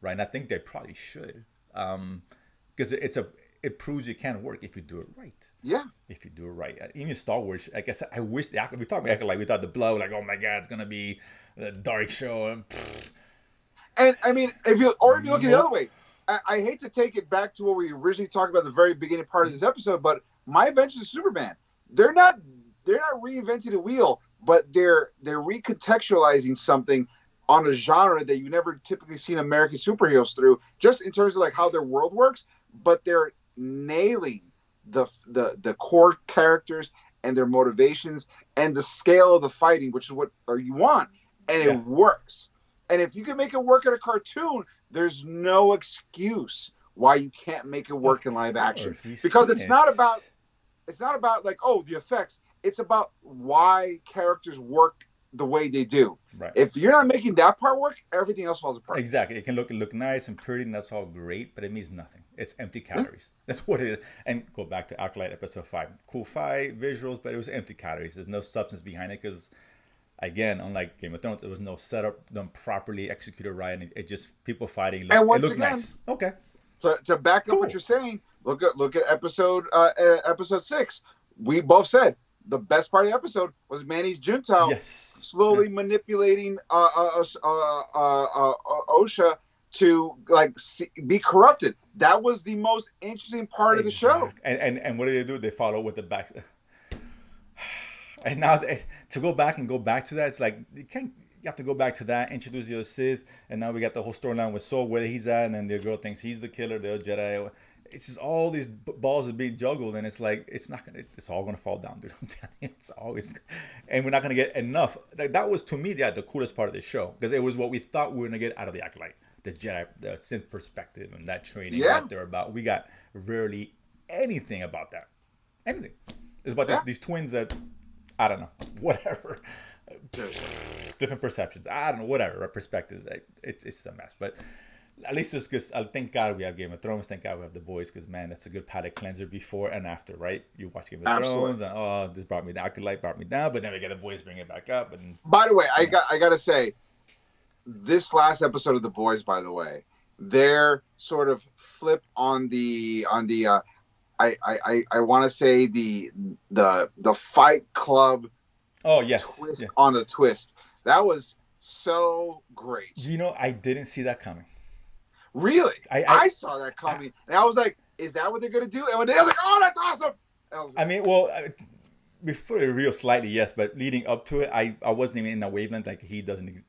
Speaker 2: right? And I think they probably should, because it proves it can work if you do it right.
Speaker 1: Yeah.
Speaker 2: If you do it right, even Star Wars. Like I said, I wish we talked about Acolyte. We thought the blow, like, oh my god, it's gonna be a dark show, and
Speaker 1: And I mean, if you look at it the other
Speaker 2: nope.
Speaker 1: way, I hate to take it back to what we originally talked about at the very beginning part of this episode, but My Adventures of Superman, they're not they're not reinventing the wheel, but they're recontextualizing something on a genre that you never typically seen American superheroes through, just in terms of like how their world works, but they're nailing the core characters and their motivations and the scale of the fighting, which is what you want, and it
Speaker 2: Yeah,
Speaker 1: works. And if you can make it work in a cartoon, there's no excuse why you can't make it
Speaker 2: of
Speaker 1: work in live action,
Speaker 2: course we've
Speaker 1: because
Speaker 2: seen it.
Speaker 1: it's not about like, oh, the effects. It's about why characters work the way they do.
Speaker 2: Right.
Speaker 1: If you're not making that part work, everything else falls apart.
Speaker 2: Exactly. It can look nice and pretty, and that's all great, but it means nothing. It's empty
Speaker 1: Yeah,
Speaker 2: calories. That's what it is. And go back to Acolyte episode 5. Cool fight, visuals, but it was empty calories. There's no substance behind it because, again, unlike Game of Thrones, there was no setup done properly, executed right, and it just people fighting.
Speaker 1: and
Speaker 2: It
Speaker 1: once
Speaker 2: looked
Speaker 1: again,
Speaker 2: nice. Okay,
Speaker 1: to back up what
Speaker 2: cool.
Speaker 1: you're saying, look at episode 6. We both said the best part of the episode was Manny's Juntao
Speaker 2: Yes. Yeah.
Speaker 1: slowly manipulating Osha to like be corrupted. That was the most interesting part of the show.
Speaker 2: Exactly. And what do they do? They follow with the back. And now to go back to that, it's like you have to go back to that, introduce your Sith, and now we got the whole storyline with Saul where he's at, and then the girl thinks he's the killer, the Jedi. It's just all these balls are being juggled, and it's like it's all gonna fall down, dude. I'm telling you, it's always, and we're not gonna get enough. Like, that was to me the coolest part of the show because it was what we thought we were gonna get out of the Acolyte, the Jedi, the Sith perspective, and that training,
Speaker 1: Yeah,
Speaker 2: what they're about. We got rarely anything about that. Anything. It's about
Speaker 1: yeah.
Speaker 2: these twins that I don't know, whatever. Different perceptions. I don't know, whatever perspectives. It's a mess, but at least it's good. I thank God we have Game of Thrones. Thank God we have The Boys, because man, that's a good palate cleanser before and after, right? You watch Game of
Speaker 1: Absolutely.
Speaker 2: Thrones, and oh, this brought me down. Acolyte brought me down, but then we get The Boys, bring it back up, and
Speaker 1: By the way,
Speaker 2: you know,
Speaker 1: I gotta say, this last episode of The Boys, by the way, their sort of flip on the I want to say the Fight Club
Speaker 2: oh yes,
Speaker 1: twist
Speaker 2: yeah.
Speaker 1: on the twist. That was so great.
Speaker 2: I didn't see that coming.
Speaker 1: Really,
Speaker 2: I
Speaker 1: I saw that coming, and I was like, "Is that what they're gonna do?" And when they were like, "Oh, that's awesome!"
Speaker 2: I mean, well, before the real slightly yes, but leading up to it, I wasn't even in a wavelength like he doesn't,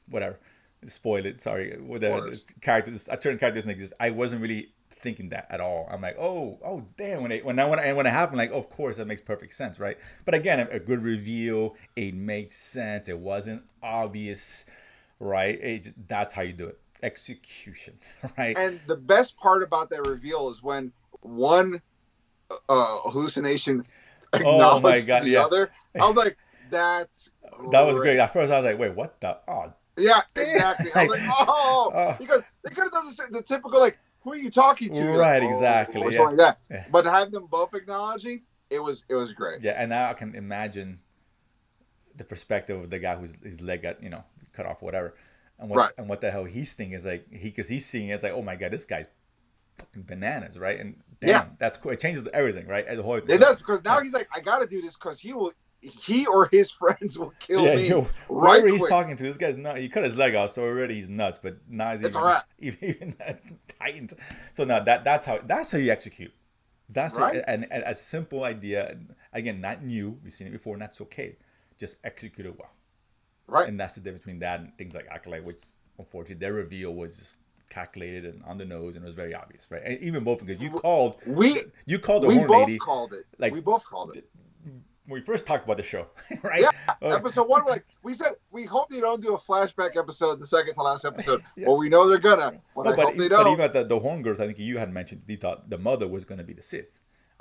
Speaker 2: whatever, spoil it. Sorry, the
Speaker 1: spoilers.
Speaker 2: characters, a certain character doesn't exist. I wasn't really thinking that at all. I'm like, oh, damn. When it happened, like, of course, that makes perfect sense, right? But again, a good reveal. It made sense. It wasn't obvious, right? That's how you do it. Execution, right?
Speaker 1: And the best part about that reveal is when one hallucination
Speaker 2: Oh my
Speaker 1: acknowledged
Speaker 2: god,
Speaker 1: the
Speaker 2: yeah.
Speaker 1: other. I was like, that's
Speaker 2: That was great.
Speaker 1: great.
Speaker 2: At first, I was like, "Wait, what the? Oh,
Speaker 1: Yeah,
Speaker 2: damn!"
Speaker 1: exactly. I was
Speaker 2: Like,
Speaker 1: like, oh,
Speaker 2: oh,
Speaker 1: because they could have done the typical like, who are you talking to? You're like,
Speaker 2: right,
Speaker 1: oh, or
Speaker 2: exactly. Yeah,
Speaker 1: something like that.
Speaker 2: yeah,
Speaker 1: But to have them both acknowledging, it was great.
Speaker 2: yeah. And now I can imagine the perspective of the guy whose his leg got cut off, or whatever,
Speaker 1: Right.
Speaker 2: and what the hell he's thinking is like because he's seeing it, it's like, oh my god, this guy's fucking bananas, right? And
Speaker 1: Yeah,
Speaker 2: damn, that's cool. It changes everything, right? And the whole
Speaker 1: it
Speaker 2: so
Speaker 1: does because now
Speaker 2: yeah.
Speaker 1: he's like, I got to do this because he or his friends will kill
Speaker 2: Yeah,
Speaker 1: me
Speaker 2: whoever
Speaker 1: right
Speaker 2: he's
Speaker 1: quick.
Speaker 2: talking to, this guy's not. He cut his leg off, so already he's nuts. But now he's
Speaker 1: It's a
Speaker 2: even
Speaker 1: wrap,
Speaker 2: even tightened. So now that's how you execute. That's
Speaker 1: right?
Speaker 2: a simple idea. Again, not new. We've seen it before, and that's okay. Just execute it well,
Speaker 1: Right.
Speaker 2: and that's the difference between that and things like Acolyte, which unfortunately their reveal was just calculated and on the nose, and it was very obvious, right? And even both because
Speaker 1: We
Speaker 2: you called the
Speaker 1: we
Speaker 2: horn
Speaker 1: both
Speaker 2: lady
Speaker 1: called it.
Speaker 2: like
Speaker 1: We both called it.
Speaker 2: when we first talked about the show, right?
Speaker 1: Yeah, episode one. Like we said, we hope they don't do a flashback episode, the second to last episode.
Speaker 2: Yeah.
Speaker 1: Well, we know they're gonna, but
Speaker 2: No,
Speaker 1: I hope they
Speaker 2: but
Speaker 1: don't.
Speaker 2: even at the horn girls, I think you had mentioned you thought the mother was going to be the Sith,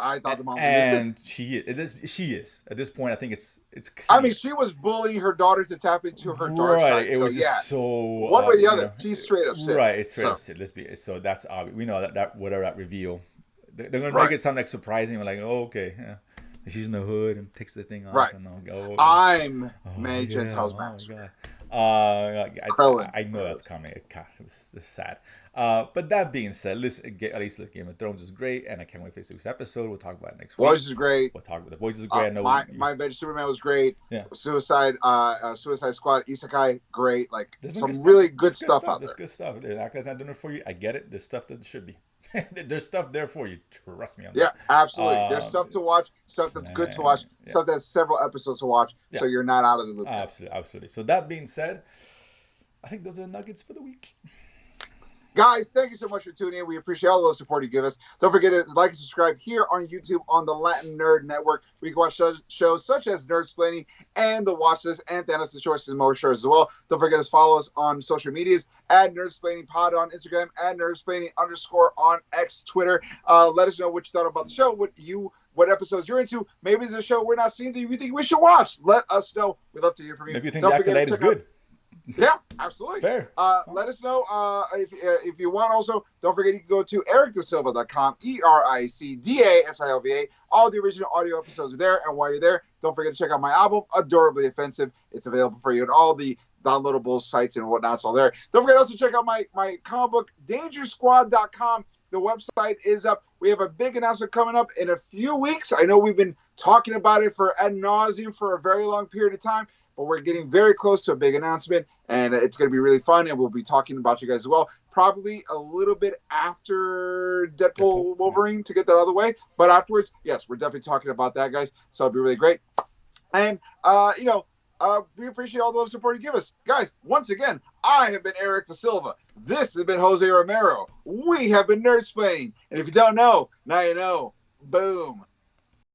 Speaker 1: I thought the mom was missing.
Speaker 2: and she is at this point. I think it's
Speaker 1: I
Speaker 2: clear.
Speaker 1: mean, she was bullying her daughter to tap into her dark
Speaker 2: Right,
Speaker 1: side.
Speaker 2: it
Speaker 1: So
Speaker 2: was
Speaker 1: yeah,
Speaker 2: just so
Speaker 1: one way or the other, she's straight up Sith.
Speaker 2: right. It's straight
Speaker 1: So
Speaker 2: up Sith. Let's be so that's obvious. We know that whatever that reveal, they're gonna make
Speaker 1: right,
Speaker 2: it sound like surprising. We're like, oh okay, yeah. And she's in the hood and takes the thing off,
Speaker 1: right.
Speaker 2: and I'll go.
Speaker 1: I'm
Speaker 2: Oh
Speaker 1: May
Speaker 2: yeah!
Speaker 1: Gentile's
Speaker 2: Oh my
Speaker 1: master.
Speaker 2: god!
Speaker 1: Krillin.
Speaker 2: I know that's coming. God, it's sad. But that being said, at least Game of Thrones is great, and I can't wait for this week's episode. We'll talk about it next week.
Speaker 1: Voice is great.
Speaker 2: We'll talk about the voices is great. I know.
Speaker 1: My Bench Superman was great.
Speaker 2: Yeah.
Speaker 1: Suicide Squad, Isekai, great. Like
Speaker 2: There's
Speaker 1: some really good stuff out
Speaker 2: There's
Speaker 1: there.
Speaker 2: good stuff. Actors not doing it for you. I get it. There's stuff that should be. There's stuff there for you. Trust me on
Speaker 1: Yeah,
Speaker 2: that.
Speaker 1: absolutely. There's stuff to watch, stuff that's good to watch,
Speaker 2: Yeah.
Speaker 1: stuff that's several episodes to watch,
Speaker 2: Yeah.
Speaker 1: so you're not out of the loop.
Speaker 2: Absolutely, absolutely. So that being said, I think those are the nuggets for the week.
Speaker 1: Guys, thank you so much for tuning in. We appreciate all the support you give us. Don't forget to like and subscribe here on YouTube on the Latin Nerd Network. We can watch shows such as Nerdsplaining and The Watch List and Thanos the Choice and more shows as well. Don't forget to follow us on social medias at Nerdsplaining Pod on Instagram, at Nerdsplaining _ on X Twitter. Let us know what you thought about the show, what episodes you're into. Maybe it's a show we're not seeing that you think we should watch. Let us know. We'd love to hear from you.
Speaker 2: Maybe you think
Speaker 1: Don't
Speaker 2: the
Speaker 1: forget to
Speaker 2: Acolyte is
Speaker 1: check out-
Speaker 2: good.
Speaker 1: Yeah, absolutely.
Speaker 2: Fair.
Speaker 1: Let us know if you want. Also, don't forget you can go to ericdasilva.com, EricDasilva. All the original audio episodes are there. And while you're there, don't forget to check out my album, Adorably Offensive. It's available for you at all the downloadable sites and whatnot. It's all there. Don't forget also check out my comic book, DangerSquad.com. The website is up. We have a big announcement coming up in a few weeks. I know we've been talking about it for ad nauseum for a very long period of time, but we're getting very close to a big announcement, and it's going to be really fun, and we'll be talking about you guys as well. Probably a little bit after Deadpool Wolverine to get that out of the way, but afterwards, yes, we're definitely talking about that, guys, so it'll be really great. And, we appreciate all the love support you give us. Guys, once again, I have been Eric Da Silva. This has been Jose Romero. We have been Nerdsplaining. And if you don't know, now you know. Boom.